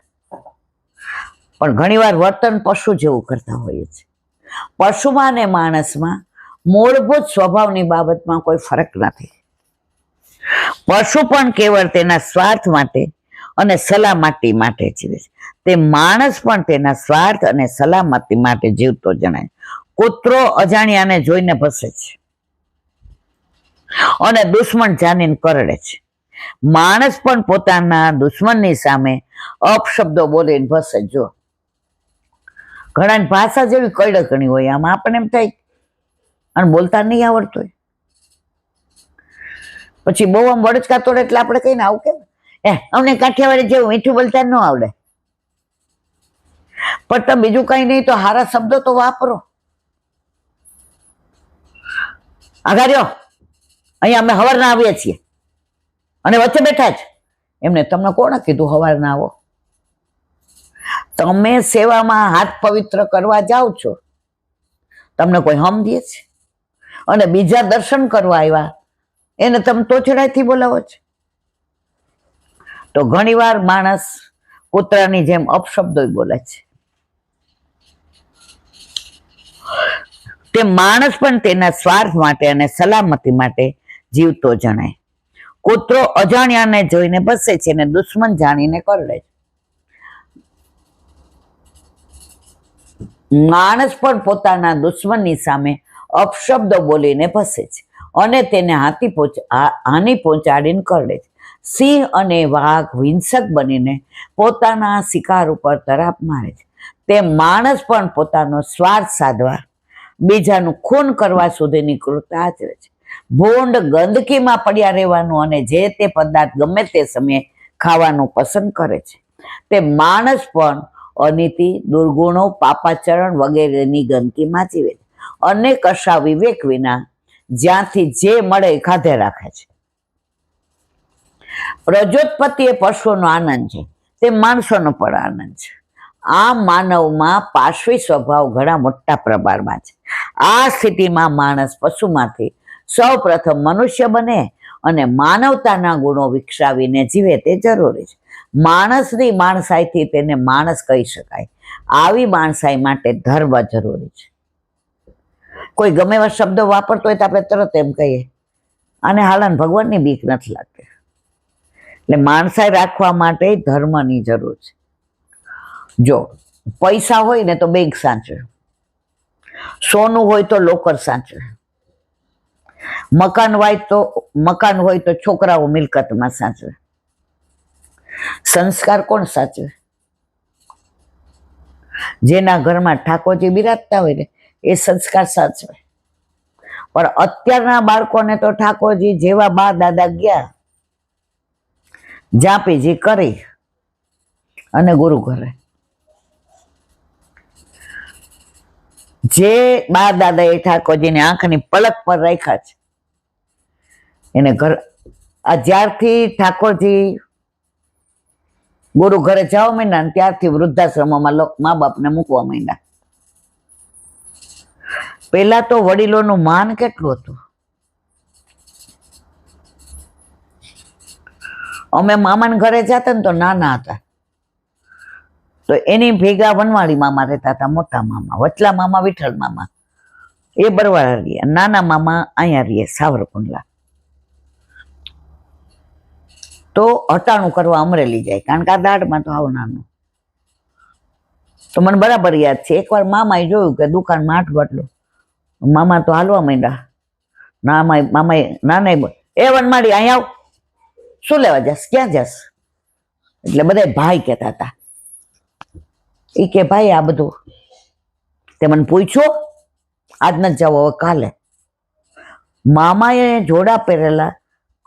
પણ ઘણીવાર વર્તન પશુ જેવું કરતા હોઈએ છીએ. પશુમાં અને માણસમાં મૂળભૂત સ્વભાવની બાબતમાં કોઈ ફરક નથી. પશુ પણ કેવળ તેના સ્વાર્થ માટે અને સલામતી માટે જીવે છે. તે માણસ પણ તેના સ્વાર્થ અને સલામતી માટે જીવતો જણાય. કૂતરો અજાણ્યાને જોઈને ભસે છે અને દુશ્મન જાણીને કરડે છે. માણસ પણ પોતાના દુશ્મનની સામે અપશબ્દો બોલીને ભસે. જો ઘણા ભાષા જેવી કડકણી હોય, આમાં આપણને એમ થાય અને બોલતા નહીં આવડતું હોય. પછી બહુ આમ વડચકા તોડે એટલે આપણે કહીને આવું કેમ, અમને કાઠિયાવાડી જેવું મીઠું બોલતા ન આવડે. પણ તમે બીજું કઈ નહીં તો હારા શબ્દો તો વાપરો. આઘાર્યો, અહીંયા અમે હવારના આવીએ છીએ અને વચ્ચે બેઠા જ. એમને તમને કોણે કીધું હવારના આવો? તમે સેવામાં હાથ પવિત્ર કરવા જાઓ છો, તમને કોઈ સમજે છે? અને બીજા દર્શન કરવા આવ્યા એને તમે તોછડાઈથી બોલાવો છો. તો ઘણી વાર માણસ કૂતરાની જેમ અપશબ્દો બોલે છે. તે માણસ પણ તેના સ્વાર્થ માટે અને સલામતી માટે જીવતો જણાય. કૂતરો અજાણ્યાને જોઈને ભસે છે અને દુશ્મન જાણીને કરડે છે. માણસ પણ પોતાના દુશ્મનની સામે અપશબ્દો બોલીને ભસે છે અને તેને હાનિ પહોંચાડીને કરડે છે. સિંહ અને વાઘ હિંસક બનીને પોતાના શિકાર ઉપર તરાપ મારે છે. તે માણસ પણ પોતાનો સ્વાર્થ સાધવા, બીજાનું ખૂન કરવા સુધીની કૃત્ય આચરે છે. ભૂંડ ગંદકીમાં પડ્યા રહેવાનું અને જે તે પદાર્થ ગમે તે સમયે ખાવાનું પસંદ કરે છે. તે માણસ પણ અનીતિ, દુર્ગુણો, પાપાચરણ વગેરેની ગંદકીમાં જીવે છે અને કશા વિવેક વિના જ્યાંથી જે મળે એ ખાધે રાખે છે. પ્રજોત્પત્તિ એ પશુનો આનંદ છે, તે માણસોનો પણ આનંદ છે. આ માનવમાં પાશવી સ્વભાવ ઘણા મોટા પ્રમાણમાં છે. આ સ્થિતિમાં માણસ પશુમાંથી સૌ પ્રથમ મનુષ્ય બને અને માનવતાના ગુણો વિકસાવીને જીવે તે જરૂરી છે. માણસની માણસાઈથી તેને માણસ કહી શકાય. આવી માણસાઈ માટે ધર્મ જરૂરી છે. કોઈ ગમે એવા શબ્દો વાપરતો હોય તો આપણે તરત એમ કહીએ આને હાલાને ભગવાનની બીક નથી લાગતી. એટલે માણસાઈ રાખવા માટે ધર્મની જરૂર છે. જો પૈસા હોય ને તો બેંક સાચવે, સોનું હોય તો લોકર સાચવે, મકાન હોય તો છોકરાઓ મિલકતમાં સાચવે. સંસ્કાર કોણ સાચવે? જેના ઘરમાં ઠાકોરજી બિરાજતા હોય ને એ સંસ્કાર સાચવે. પણ અત્યારના બાળકોને તો ઠાકોરજી જેવા બા દાદા ગયા જાપીજી કરી અને ગુરુ ઘરે. જે બા દાદા એ ઠાકોરજીને આંખની પલક પર રાખ્યા છે એને ઘર, આ જ્યારથી ઠાકોરજી ગુરુ ઘરે જવા માંડ્યા ને ત્યારથી વૃદ્ધાશ્રમોમાં મા બાપને મૂકવા માંડ્યા. પેલા તો વડીલોનું માન કેટલું હતું. અમે મામાના ઘરે જતા ને તો નાના હતા તો એની ભેગા વનવાળી મામા રહેતા હતા, મોટા મામા, વચલા મામા વિઠ્ઠલ મામા એ બરવાળા રહીએ, નાના મામા અહીંયા રહીએ સાવરકુંડલા. તો હટાણું કરવા અમરેલી જાય, કારણ કે આ દાઢમાં તો આવું નાનું. તો મને બરાબર યાદ છે, એકવાર મામાએ જોયું કે દુકાનમાં 8 બાટલો, મામા તો હાલવા માંડ્યા. મામાએ નાના એ વનમાળી અહીંયા આવ, શું લેવા જશ, ક્યાં જશ? એટલે બધા ભાઈ કહેતા હતા. એ કે ભાઈ આ બધું તે મને પૂછ્યો, આજ નથી જાવ, હવે કાલે. મામાએ જોડા પહેરેલા,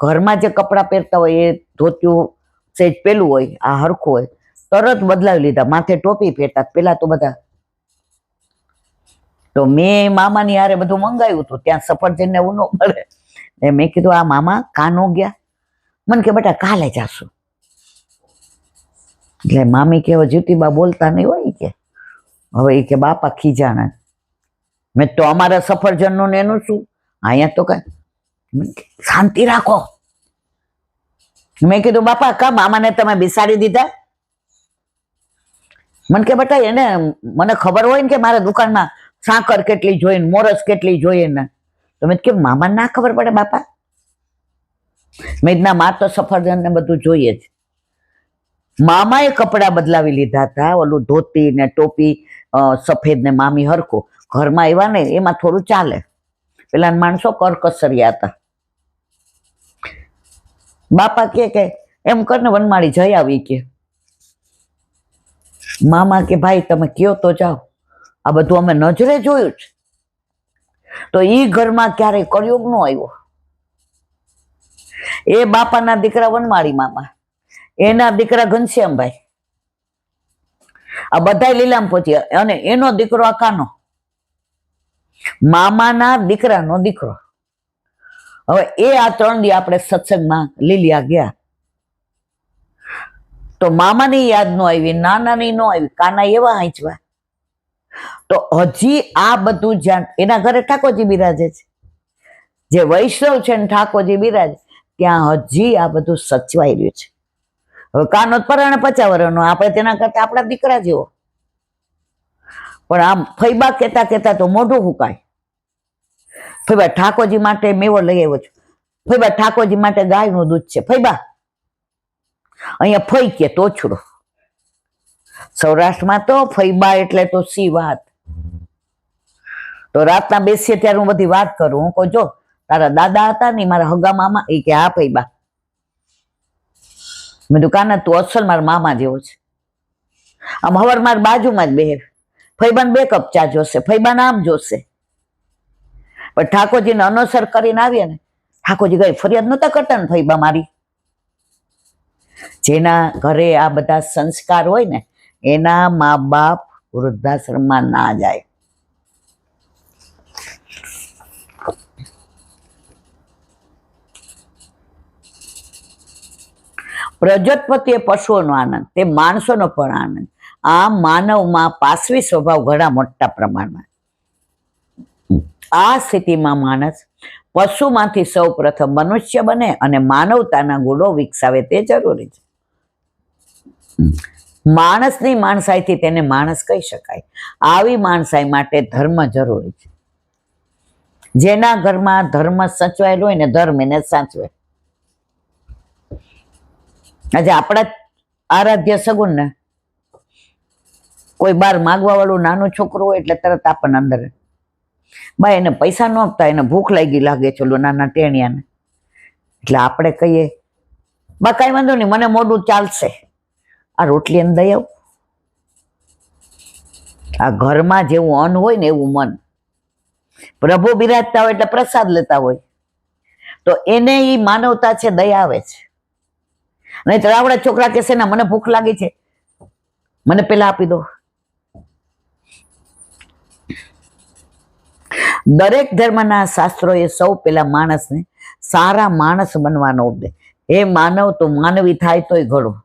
ઘરમાં જે કપડાં પહેરતા હોય એ ધોતિયું સેજ પેલું હોય, આ હરખું હોય, તરત બદલાવી લીધા, માથે ટોપી પહેરતા પેલા તો બધા. તો મેં મામાની હારે બધું મંગાવ્યું હતું, ત્યાં સફરજન ને એવું ન મળે. મેં કીધું આ મામા કાનો ગયા? મને કે બેટા કાલે જાશું. એટલે મામી કે જીતીબા બોલતા નહીં હોય કે હવે એ કે બાપા ખીજાણા. મેં તો અમારા સફરજનનું ને એનું શું, અહીંયા તો કઈ શાંતિ રાખો. મેં કીધું બાપા કા મામાને તમે બેસાડી દીધા? મને કે બેટા એને મને ખબર હોય ને કે મારા દુકાનમાં સાકર કેટલી જોઈએ ને મોરસ કેટલી જોઈએ ને, તો મેં કે મામાને ના ખબર પડે બાપા? મેઘના માં તો સફરજન ને બધું જોઈએ જ. મામાએ કપડા બદલાવી લીધા હતા, ઓલું ધોતી ને ટોપી સફેદ ને મામી હરખો. ઘરમાં એવા ને એમાં થોડું ચાલે, પેલા માણસો કરકસરિયા હતા. બાપા કે એમ કરને વનમાળી જઈ આવી કે. મામા કે ભાઈ તમે કયો તો જાઓ, આ બધું અમે નજરે જોયું છે. તો ઈ ઘરમાં ક્યારેય કળિયુગ નો આવ્યો. એ બાપાના દીકરા વનમાળી મામા, એના દીકરા ઘનશ્યામભાઈ, આ બધા લીલામ પહોંચ્યા. અને એનો દીકરો આ કાનો, મામાના દીકરાનો દીકરો. હવે એ આ 3 દી આપણે સત્સંગમાં લીલિયા ગયા તો મામાની યાદ નો આવી, નાનાની નો આવી, કાના એવા હાંચવા. તો હજી આ બધું જ્યાં એના ઘરે ઠાકોરજી બિરાજે છે, જે વૈષ્ણવ છે ને ઠાકોરજી બિરાજે ત્યાં હજી આ બધું સચવાઈ રહ્યું છે. હવે કાનો પરાણે 50 વર્ષનો, આપણે તેના કરતા આપણા દીકરા જેવો. પણ આમ ફૈબા કેતા કેતા તો મોઢું હુકાય. ફૈબા ઠાકોરજી માટે મેવો લઈ આવ્યો છું, ફૈબા ઠાકોરજી માટે ગાયનું દૂધ છે, ફૈબા અહીંયા ફઈ કે તોછડો. સૌરાષ્ટ્રમાં તો ફૈબા એટલે તો સી વાત. તો રાતના બેસીએ ત્યારે હું બધી વાત કરું. હું કહું જો તારા દાદા હતા ને મારા હગા મામા, એ કે હા ફૈબા. મેં દુકાન તું અસલ મારા મામા જેવો છે. આમ હવાર મારી બાજુમાં જ બેહે, ફૈબાને 2 કપ ચા જોશે, ફૈબાને આમ જોશે. પણ ઠાકોરજીને અનુસર કરીને આવીએ ને, ઠાકોરજી કઈ ફરિયાદ નહોતા કરતા ને ફૈબા મારી. જેના ઘરે આ બધા સંસ્કાર હોય ને એના મા બાપ વૃદ્ધાશ્રમમાં ના જાય. પ્રજોત્પત્તિ એ પશુઓનો આનંદ, તે માણસોનો પણ આનંદ. આ માનવમાં પાશવી સ્વભાવ ઘણા મોટા પ્રમાણમાં. આ સ્થિતિમાં માણસ પશુમાંથી સૌ પ્રથમ મનુષ્ય બને અને માનવતાના ગુણો વિકસાવે તે જરૂરી છે. માણસની માણસાઈથી તેને માણસ કહી શકાય. આવી માણસાઈ માટે ધર્મ જરૂરી છે. જેના ઘરમાં ધર્મ સચવાયેલો હોય ને ધર્મ એને સાચવે. આજે આપણા આરાધ્ય સગુન ને કોઈ બાર માગવા વાળું નાનું છોકરું હોય એટલે તરત આપણને અંદર, બા એને પૈસા ન આપતા, એને ભૂખ લાગી લાગે છે નાના ટેણિયાને, એટલે આપણે કહીએ બા કાંઈ વાંધો નહીં, મને મોઢું ચાલશે, આ રોટલી એને દઈ આવ. આ ઘરમાં જેવું અન્ન હોય ને એવું મન. પ્રભુ બિરાજતા હોય એટલે પ્રસાદ લેતા હોય તો એને એ માનવતા છે, દયા આવે છે. નહીં તો આવડા છોકરા કહેશે ને મને ભૂખ લાગી છે, મને પેલા આપી દો. દરેક ધર્મના શાસ્ત્રોએ સૌ પેલા માણસને સારા માણસ બનવાનો ઉપદેશ. હે માનવ, તો માનવી થાય તોય ઘણું.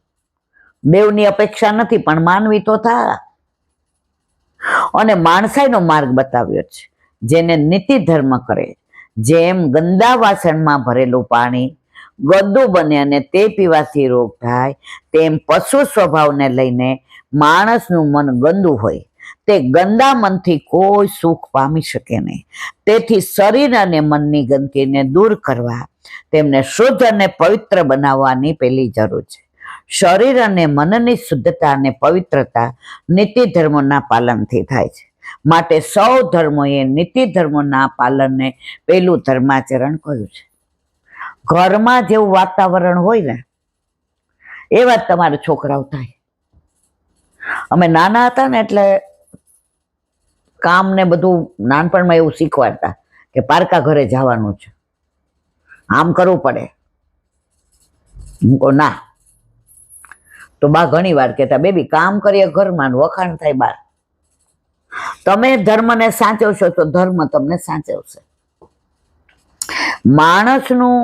દેવની અપેક્ષા નથી પણ માનવી તો થા. અને માણસાઈનો માર્ગ બતાવ્યો છે, જેને નીતિ ધર્મ કરે. જેમ ગંદા વાસણમાં ભરેલું પાણી ગંદુ બને અને તે પીવાથી રોગ થાય, તેમ પશુ સ્વભાવને લઈને માણસનું મન ગંદુ હોય, તે ગંદા મનથી કોઈ સુખ પામી શકે નહીં. તેથી શરીર અને મનની ગંદકીને દૂર કરવા તેમને શુદ્ધ અને પવિત્ર બનાવવાની પહેલી જરૂર છે. શરીર અને મનની શુદ્ધતા અને પવિત્રતા નીતિ ધર્મોના પાલનથી થાય છે. માટે સૌ ધર્મોએ નીતિ ધર્મોના પાલનને પહેલું ધર્માચરણ કહ્યું છે. ઘરમાં જેવું વાતાવરણ હોય ને એવા જ તમારા છોકરાઓ થાય. અમે નાના હતા ને એટલે કામ ને બધું નાનપણમાં એવું શીખવાડતા કે પારકા ઘરે જવાનું છે, આમ કરવું પડે. ના, તો બા ઘણી વાર કહેતા બેબી કામ કરીએ ઘરમાં, વખાણ થાય બહાર. તમે ધર્મને સાચવશો તો ધર્મ તમને સાચવશે. માણસનું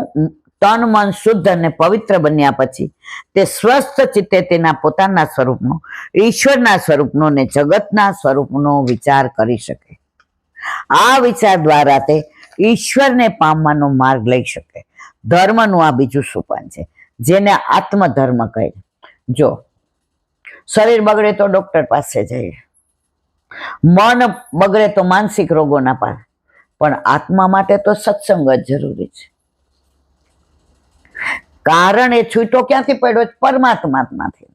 તન મન શુદ્ધ અને પવિત્ર બન્યા પછી તે સ્વસ્થ ચિત્તે તેના પોતાના સ્વરૂપનો, ઈશ્વરના સ્વરૂપનો ને જગતના સ્વરૂપનો વિચાર કરી શકે. આ વિચાર દ્વારા તે ઈશ્વરને પામવાનો માર્ગ લઈ શકે. ધર્મનું આ બીજું સોપાન છે, જેને આત્મધર્મ કહે. જો શરીર બગડે તો ડોક્ટર પાસે જઈએ, મન બગડે તો માનસિક રોગોના પાસે, પણ આત્મા માટે તો સત્સંગ જ જરૂરી છે. કારણ એ છૂટો ક્યાંથી પડ્યો? પરમાત્મામાંથી.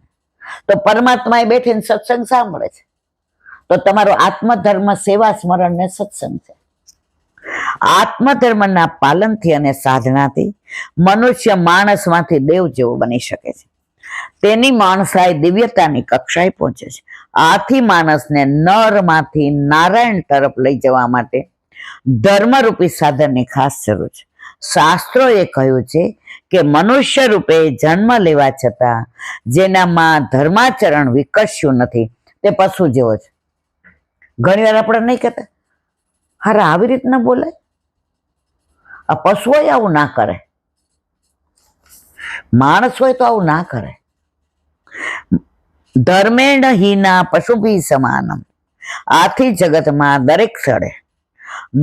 તો પરમાત્મા એ બેઠીને સત્સંગ સાંભળે છે. તો તમારો આત્મધર્મ સેવા સ્મરણ ને સત્સંગ છે. આત્મધર્મના પાલનથી અને સાધનાથી મનુષ્ય માણસમાંથી દેવ જેવો બની શકે છે. તેની માણસાઈ દિવ્યતાની કક્ષાએ પહોંચે છે. આથી માણસને નરમાંથી નારાયણ તરફ લઈ જવા માટે ધર્મરૂપી સાધનની ખાસ જરૂર છે. શાસ્ત્રોએ કહ્યું છે કે મનુષ્ય રૂપે જન્મ લેવા છતાં જેનામાં ધર્માચરણ વિકસ્યું નથી તે પશુ જેવો છે. ઘણી વાર આપણે નહીં કહેતા હારા આવી રીતના બોલે, આ પશુ હોય આવું ના કરે, માણસ હોય તો આવું ના કરે. ધર્મેણ હીના પશુભી સમાનમ. આથી જગતમાં દરેક સ્થળે,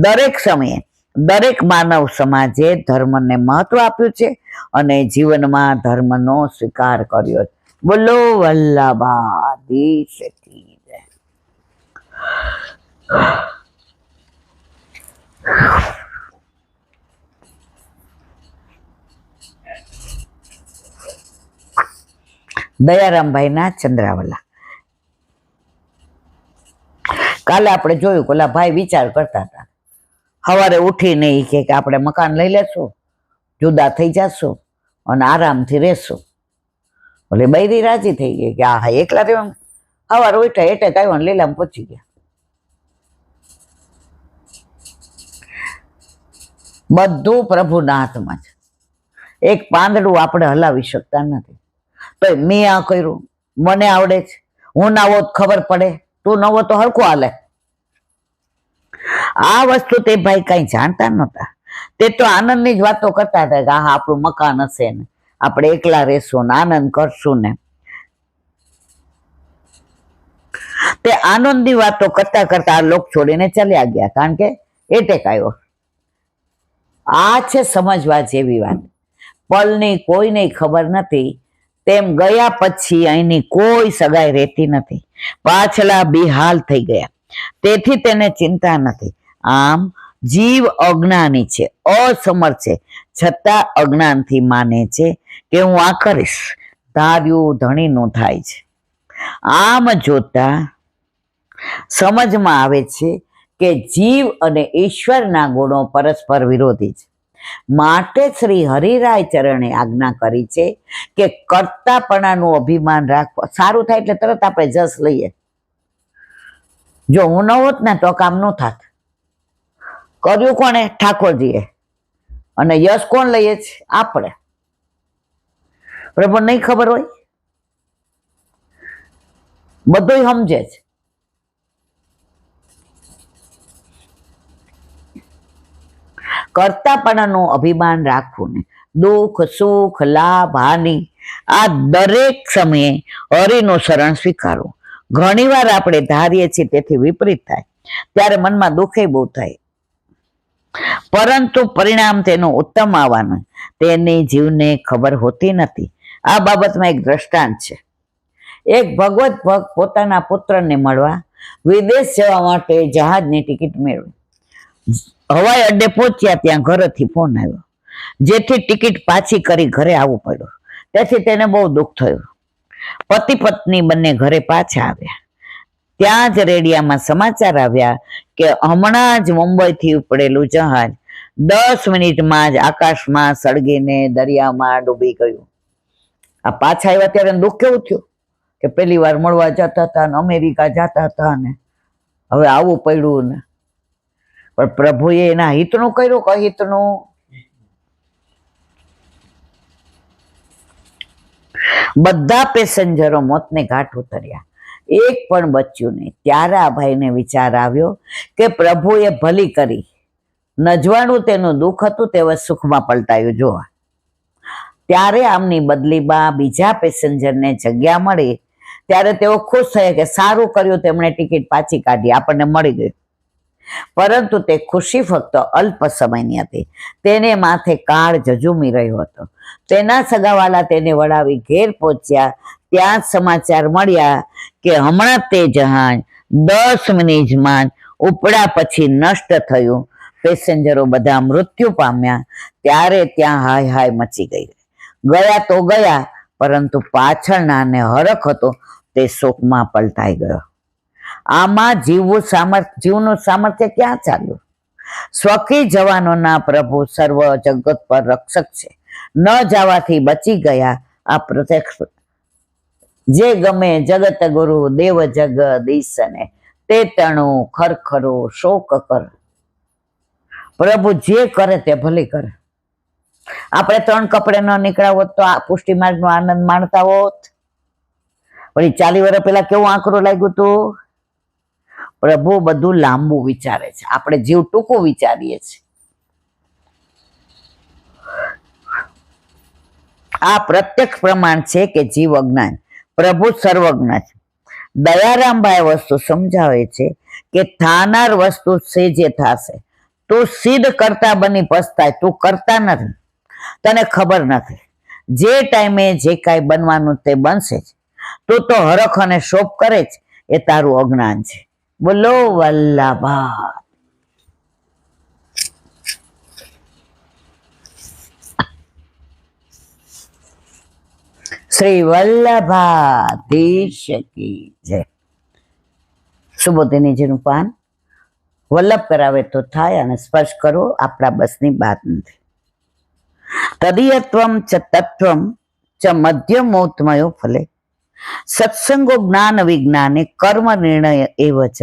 દરેક સમયે, દરેક માનવ સમાજે ધર્મને મહત્વ આપ્યું છે અને જીવનમાં ધર્મનો સ્વીકાર કર્યો છે. બોલો વલ્લભાધીશ કી જય. દયારામભાઈના ચંદ્રાવલા. કાલે આપણે જોયું કે ઓલા ભાઈ વિચાર કરતા હતા, સવારે ઉઠીને એ કે આપણે મકાન લઈ લેશું, જુદા થઈ જશું અને આરામથી રહેશું. એટલે બૈરી રાજી થઈ ગઈ કે હા એકલા રહેવા. સવારે ઉઠ્યા એટેક આવ્યો ને લીલામાં પહોંચી ગયા. બધું પ્રભુના હાથમાં છે. એક પાંદડું આપણે હલાવી શકતા નથી. તો મેં આ કર્યું, મને આવડે છે, હું ના હોત ખબર પડે, તું ન હો તો હરખું હાલે. આ વસ્તુ તે ભાઈ કઈ જાણતા નહોતા. તે તો આનંદની જ વાતો કરતા હતા કે હા આપણું મકાન હશે ને આપણે એકલા રહેશું ને આનંદ કરશું ને. તે આનંદની વાતો કરતા કરતા આ લોક છોડીને ચાલ્યા ગયા, કારણ કે એટેક આવ્યો. આ છે સમજવા જેવી વાત. પલની કોઈને ખબર નથી, તેમ ગયા પછી અહીંની કોઈ સગાઈ રહેતી નથી. પાછલા બેહાલ થઈ ગયા, તેથી તેને ચિંતા નથી. આમ જીવ અજ્ઞાની છે, અસમર્થ છે, છતાં અજ્ઞાનથી માને છે કે હું આ કરીશ, ધાર્યું ધણીનું થાય છે. આમ જોતા સમજમાં આવે છે કે જીવ અને ઈશ્વરના ગુણો પરસ્પર વિરોધી છે. માટે શ્રી હરિરાય ચરણે આજ્ઞા કરી છે કે કર્તાપણાનું અભિમાન રાખવા. સારું થાય એટલે તરત આપણે જસ લઈએ. જો હું ન હોત ને તો કામ ન થાત. કર્યું કોણે? ઠાકોરજીએ. અને યશ કોણ લઈએ છે? આપણે. બરાબર? નહીં ખબર હોય, બધું સમજે છે. કર્તાપણાનું અભિમાન રાખવું ને દુઃખ સુખ લાભ હાનિ આ દરેક સમયે હરિનું શરણ સ્વીકારવું. ઘણી વાર આપણે ધારીએ છીએ તેથી વિપરીત થાય, ત્યારે મનમાં દુઃખે બહુ થાય, પરંતુ પરિણામ તેનું ઉત્તમ આવવાનું તેની જીવને ખબર હોતી નથી. આ બાબતમાં એક દ્રષ્ટાંત છે. એક ભગવત ભક્ત પોતાના પુત્રને મળવા વિદેશ જવા માટે જહાજની ટિકિટ મેળવી. હવાઈ અડ્ડે પહોંચ્યા ત્યાં ઘરેથી ફોન આવ્યો, જેથી ટિકિટ પાછી કરી ઘરે આવવું પડ્યું. તેથી તેને બહુ દુઃખ થયું. પતિ પત્ની બંને ઘરે પાછા આવ્યા. ત્યાં જ રેડિયામાં સમાચાર આવ્યા કે હમણાં જ મુંબઈથી ઉપડેલું જહાજ 10 મિનિટમાં જ આકાશમાં સળગીને દરિયામાં ડૂબી ગયું. આ પાછા આવ્યા ત્યારે દુઃખ કેવું થયું કે પહેલી વાર મળવા જતા હતા ને અમેરિકા જતા હતા ને હવે આવું પડ્યું ને. પણ પ્રભુએ એના હિતનું કર્યું કે અહિતનું? બધા પેસેન્જરો મોતને ઘાટ ઉતર્યા, એક પણ બચ્યું નહીં. ત્યારે આ ભાઈને વિચાર આવ્યો કે પ્રભુએ ભલી કરી, નજવાણું તેનું દુઃખ હતું તે હવે સુખમાં પલટાયું. જોવા ત્યારે આમની બદલીમાં બીજા પેસેન્જરને જગ્યા મળી ત્યારે તેઓ ખુશ થયા કે સારું કર્યું તેમણે ટિકિટ પાછી કાઢી, આપણને મળી ગઈ. પરંતુ તે ખુશી ફક્ત અલ્પ સમયની હતી. તેને માથે કાળ ઝઝૂમી રહ્યો હતો. તેના સગાવાલા તેને વડાવી ઘેર પહોંચ્યા ત્યાં સમાચાર મળ્યા કે હમણાં તે જહાજ 10 મિનિટમાં ઉપડા પછી નષ્ટ થયું. પેસેન્જરો બધા મૃત્યુ પામ્યા. ત્યારે ત્યાં હાય હાય મચી ગઈ. ગયા તો ગયા, પરંતુ પાછળનાને હરખ હતો તે શોકમાં પલટાઈ ગયો. આમાં જીવનું સામર્થ્ય ક્યાં ચાલ્યું? સ્વકી જવાનોના પ્રભુ સર્વ જગત પર રક્ષક છે. ન જવાથી બચી ગયા આ પ્રત્યક્ષ. જે ગમે જગત ગુરુ દેવ જગદીશને તે તણું ખરખરો શોક કર. પ્રભુ જે કરે તે ભલે કરે. આપણે 3 કપડે ન નીકળ્યા હોત તો આ પુષ્ટિ માર્ગનો આનંદ માણતા હોત. વળી 40 વર્ષ પહેલા કેવું આંકરું લાગ્યું હતું. પ્રભુ બધું લાંબુ વિચારે છે, આપણે જીવ ટૂંકું વિચારીએ છીએ. આ પ્રત્યક્ષ પ્રમાણ છે કે જીવ અજ્ઞાન, પ્રભુ સર્વજ્ઞ છે. દયારામભાઈ વસ્તુ સમજાવે છે કે થાનાર વસ્તુ સેજે થશે. તું સિદ્ધ કરતા બની પસ્તાય, તું કરતા નથી, તને ખબર નથી. જે ટાઈમે જે કાંઈ બનવાનું તે બનશે જ. તું તો હરખ અને શોભ કરે છે, એ તારું અજ્ઞાન છે. બોલો વલ્લભા. શ્રી વલ્લભાધીશ કી જય. સુબોધનીજીનું પાન વલ્લભ કરાવે તો થાય, અને સ્પર્શ કરો આપણા બસની વાત નથી. તદીયત્વમ ચ તત્વમ ચ મધ્યમોત્મયો ફલે સત્સંગો જ્ઞાન વિજ્ઞાને કર્મ નિર્ણય એવ ચ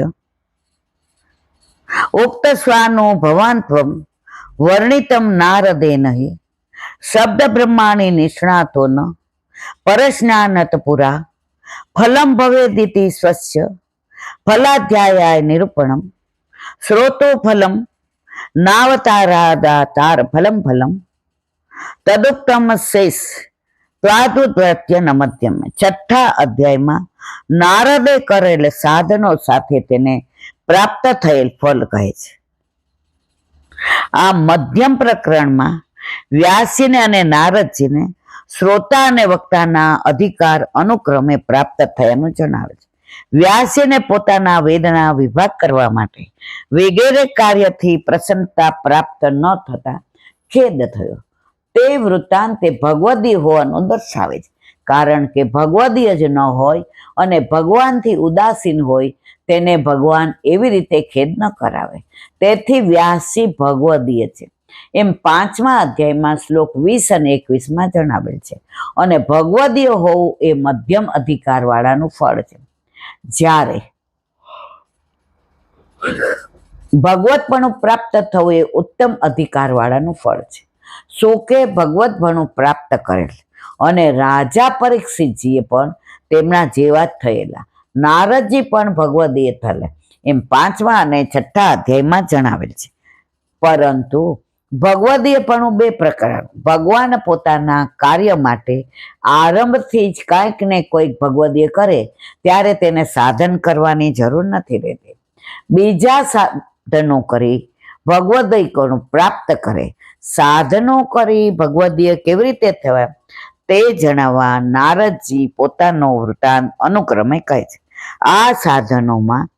ઉક્ત સ્વાનુભવાન્ત્વમ વર્ણિતમ નારદે નહિ શબ્દ બ્રહ્માણી નિષ્ણાતો ન પરસ્નાનત પુરા ફલમ ભવેદિતિ સ્વસ્ય ફલાધ્યાયાય નિરૂપણમ શ્રોતો ફલમ નાવતારાદાતાર ફલમ ફલમ તદુક્તમ શેષ ત્વાદુદ્વત્ય નમધ્યમ. 6થા અધ્યાયમાં નારદે કરેલ સાધનો સાથે તેને પ્રાપ્ત થયેલ ફલ કહે છે. આ મધ્યમ પ્રકરણમાં વ્યાસીને અને નારદજીને શ્રોતા અને વક્તાના અધિકાર અનુક્રમે પ્રાપ્ત થયાનું જણાવે છે. વ્યાસજીને પોતાના વેદના વિભાગ કરવા માટે વગેરે કાર્યથી પ્રસન્નતા પ્રાપ્ત ન થતા ખેદ થયો. તે વૃત્તાંત તે ભગવદીય હોવાનું દર્શાવે છે. કારણ કે ભગવદીય જ ન હોય અને ભગવાનથી ઉદાસીન હોય તેને ભગવાન એવી રીતે ખેદ ન કરાવે. તેથી વ્યાસજી ભગવદીય છે એમ 5મા અધ્યાયમાં શ્લોક 20 અને 21માં જણાવેલ છે. અને ભગવદીય હોવું એ મધ્યમ અધિકાર વાળાનું ફળ છે, જ્યારે ભગવતપણું પ્રાપ્ત થવું એ ઉત્તમ અધિકાર વાળાનું ફળ છે. શુકે ભગવતપણું પ્રાપ્ત કરેલ અને રાજા પરીક્ષિતજીએ પણ તેમના જેવા જ થયેલા. નારદજી પણ ભગવદીય થયેલા એમ 5મા અને 6થા અધ્યાયમાં જણાવેલ છે. પરંતુ ભગવદીયપણું 2 પ્રકાર. ભગવાન પોતાના કાર્ય માટે આરંભથી જ કાંઈક ને કોઈક ભગવદીય કરે ત્યારે તેને સાધન કરવાની જરૂર નથી રહેતી. બીજા સાધનો કરી ભગવદીયપણું પ્રાપ્ત કરે. સાધનો કરી ભગવદીય કેવી રીતે થવાય તે જણાવવા નારદજી પોતાનો વૃત્તાંત અનુક્રમે કહે છે. આ સાધનોમાં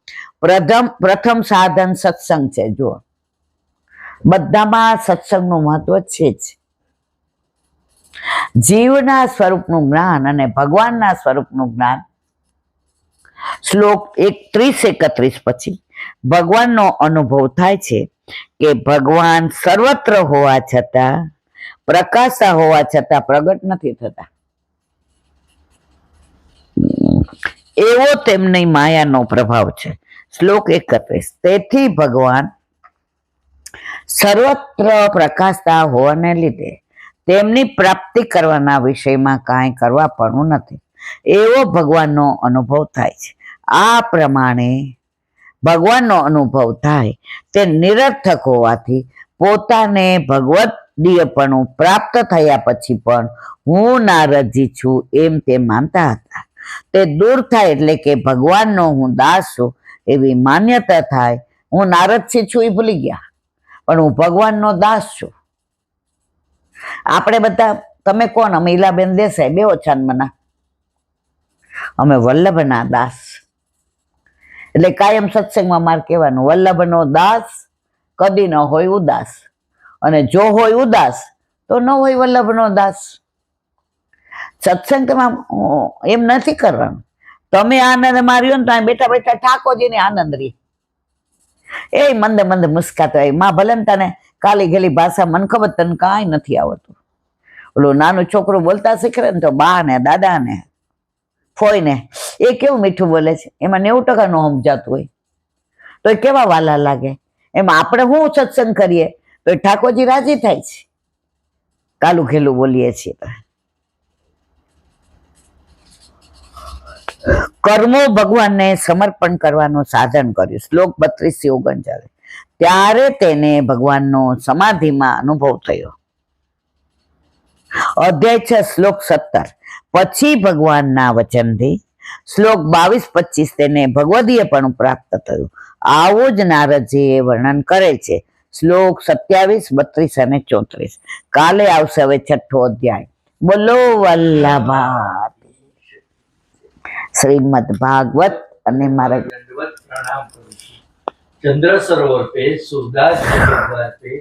પ્રથમ સાધન સત્સંગ છે. જુઓ, બધામાં સત્સંગનું મહત્વ છે જ. જીવના સ્વરૂપનું જ્ઞાન અને ભગવાનના સ્વરૂપનું જ્ઞાન. શ્લોક 30-31 પછી ભગવાનનો અનુભવ થાય છે કે ભગવાન સર્વત્ર હોવા છતાં, પ્રકાશા હોવા છતાં પ્રગટ નથી થતા. એવો તેમની માયાનો પ્રભાવ છે. શ્લોક 31. તેથી ભગવાન સર્વત્ર પ્રકાશતા હોવાને લીધે તેમની પ્રાપ્તિ કરવાના વિષયમાં કાંઈ કરવા પણ નથી, એવો ભગવાનનો અનુભવ થાય છે. આ પ્રમાણે ભગવાનનો અનુભવ થાય તે નિરર્થક હોવાથી પોતાને ભગવદીયપણું પ્રાપ્ત થયા પછી પણ હું નારદજી છું એમ તે માનતા હતા. તે દૂર થાય એટલે કે ભગવાનનો હું દાસ છું એવી માન્યતા થાય. હું નારદજી છું એ ભૂલી ગયા, પણ હું ભગવાનનો દાસ છું. આપણે બધા, તમે કોણ? અમે ઈલાબેન દેસાઈ, 2 ઓછા મના. અમે વલ્લભના દાસ. એટલે કાયમ સત્સંગમાં મારે કહેવાનું, વલ્લભનો દાસ કદી ન હોય ઉદાસ, અને જો હોય ઉદાસ તો ન હોય વલ્લભનો દાસ. સત્સંગમાં એમ નથી કરવાનું. તમે આનંદ માર્યો ને તો બેઠા બેઠા ઠાકોરજીને આનંદ રહી. એ મંદે મંદે મુસ્કાતો હોય. માં ભલે ને તને કાલી ગેલી ભાષા, મને ખબર તને કાંઈ નથી આવડતું. ઓલું નાનું છોકરું બોલતા શીખરે ને તો બા ને દાદા ને ફોઈ ને એ કેવું મીઠું બોલે છે, એમાં 90% નું સમજાતું હોય તો એ કેવા વાલા લાગે. એમાં આપણે શું સત્સંગ કરીએ તો ઠાકોરજી રાજી થાય છે. કાલું ખેલું બોલીએ છીએ. કર્મો ભગવાનને સમર્પણ કરવાનું સાધન કર્યું. શ્લોક 32-39. ત્યારે તેને ભગવાનનો સમાધિમાં અનુભવ થયો. અધ્યાય 6 શ્લોક 17. પછી ભગવાનના વચનથી શ્લોક 22-25 તેને ભગવદીયપણું પ્રાપ્ત થયું. આવું જ નારદજીએ વર્ણન કરે છે. શ્લોક 27, 32 અને 34. કાલે આવશે હવે 6થો અધ્યાય. બોલો વલ્લભા શ્રીમદ ભાગવત. અને મારા दंडवत प्रणाम करूं છું. चंद्र सरोवर पे सूरदास जी के द्वार पे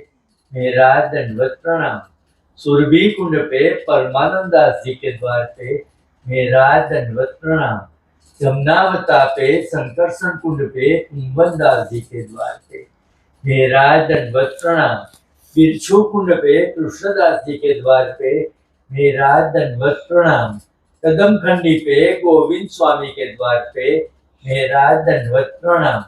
मेरा दंडवत प्रणाम. सुरभि कुंड पे परमानंद दास जी के द्वार पे मेरा दंडवत प्रणाम. जमुनावता पे संकर्षण कुंड पे कुंभन दास जी के द्वार पे मेरा दंडवत प्रणाम. बिरछू कुंड पे कृष्णदास जी के द्वार पे मेरा दंडवत प्रणाम. कदम खंडी पे गोविंद स्वामी के द्वार पे मेरा दंडवत प्रणाम.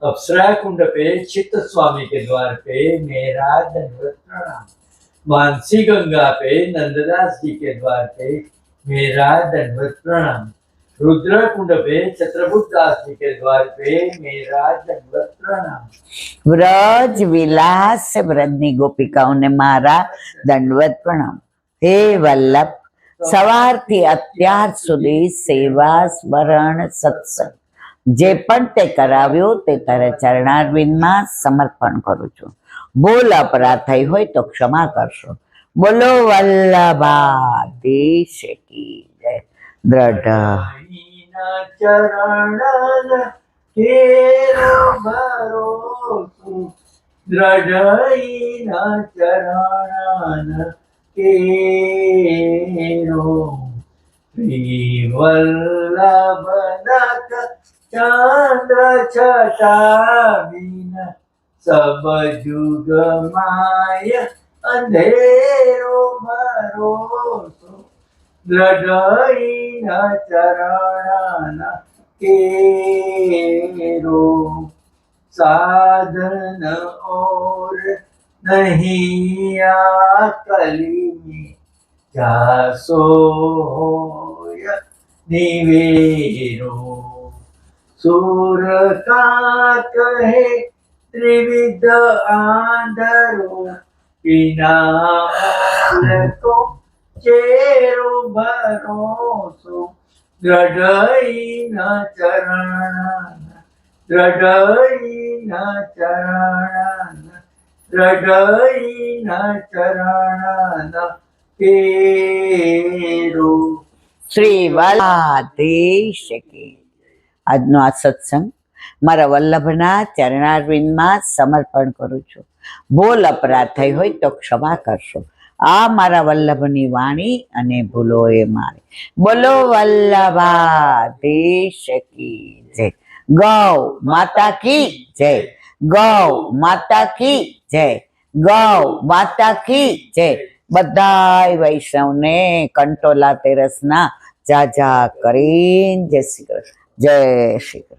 अप्सरा कुंड पे चित्त स्वामी के द्वार पे मेरा दंडवत प्रणाम. मानसी गंगा पे नंददास जी के द्वार पे मेरा दंडवत प्रणाम. रुद्र कुंड पे छत्रभुज दास जी के द्वार पे मेरा दंडवत प्रणाम. વ્રજ વિલાસ વ્રજની ગોપિકાઓને મારા દંડવત પ્રણામ. હે વલ્લભ, સવારથી અત્યાર સુધી સેવા, સ્મરણ, સત્સંગ જે પણ તે કરાવ્યું તે તારા ચરણારવિંદમાં સમર્પણ કરું છું. ભૂલ અપરાધ થઈ હોય તો ક્ષમા કરશો. બોલો વલ્લભાધીશ કી જય. દ્રઢ ચરણ કેરો ભરોસો દ્રઢઈના ચરણ કેરો શ્રીવલ્લભનક ચંદ્ર છટા બિન સબ જુગ માય અંધેરો ભરોસો દ્રઢઈના ચરણ કેરો સાધન ઓર નહીં આ કલી જાસો હોય નિવેરો સુર કા કહે ત્રિવિધ આંધરો વિના કો ચેરો ભરોસો દ્રઢઈના ચરણ દ્રઢઈના ચરણ દ્રઢઈના ચરણ કેરો. શ્રી વલ્લાધીશ કી. આજનો આ સત્સંગ મારા વલ્લભના ચરણારવિંદમાં સમર્પણ કરું છું. ભૂલ અપરાધ થઈ હોય તો ક્ષમા કરશો. આ મારા વલ્લભની વાણી અને ભૂલો એ મારી. બોલો વલ્લભાધીશ કી જય. ગૌ માતા કી જય. ગૌ માતા કી જય. ગૌ માતા કી જય. બધાય વૈષ્ણવને કંટોલા તેરસના જાજા કરીને જય શ્રી કૃષ્ણ. જય શ્રી કૃષ્ણ.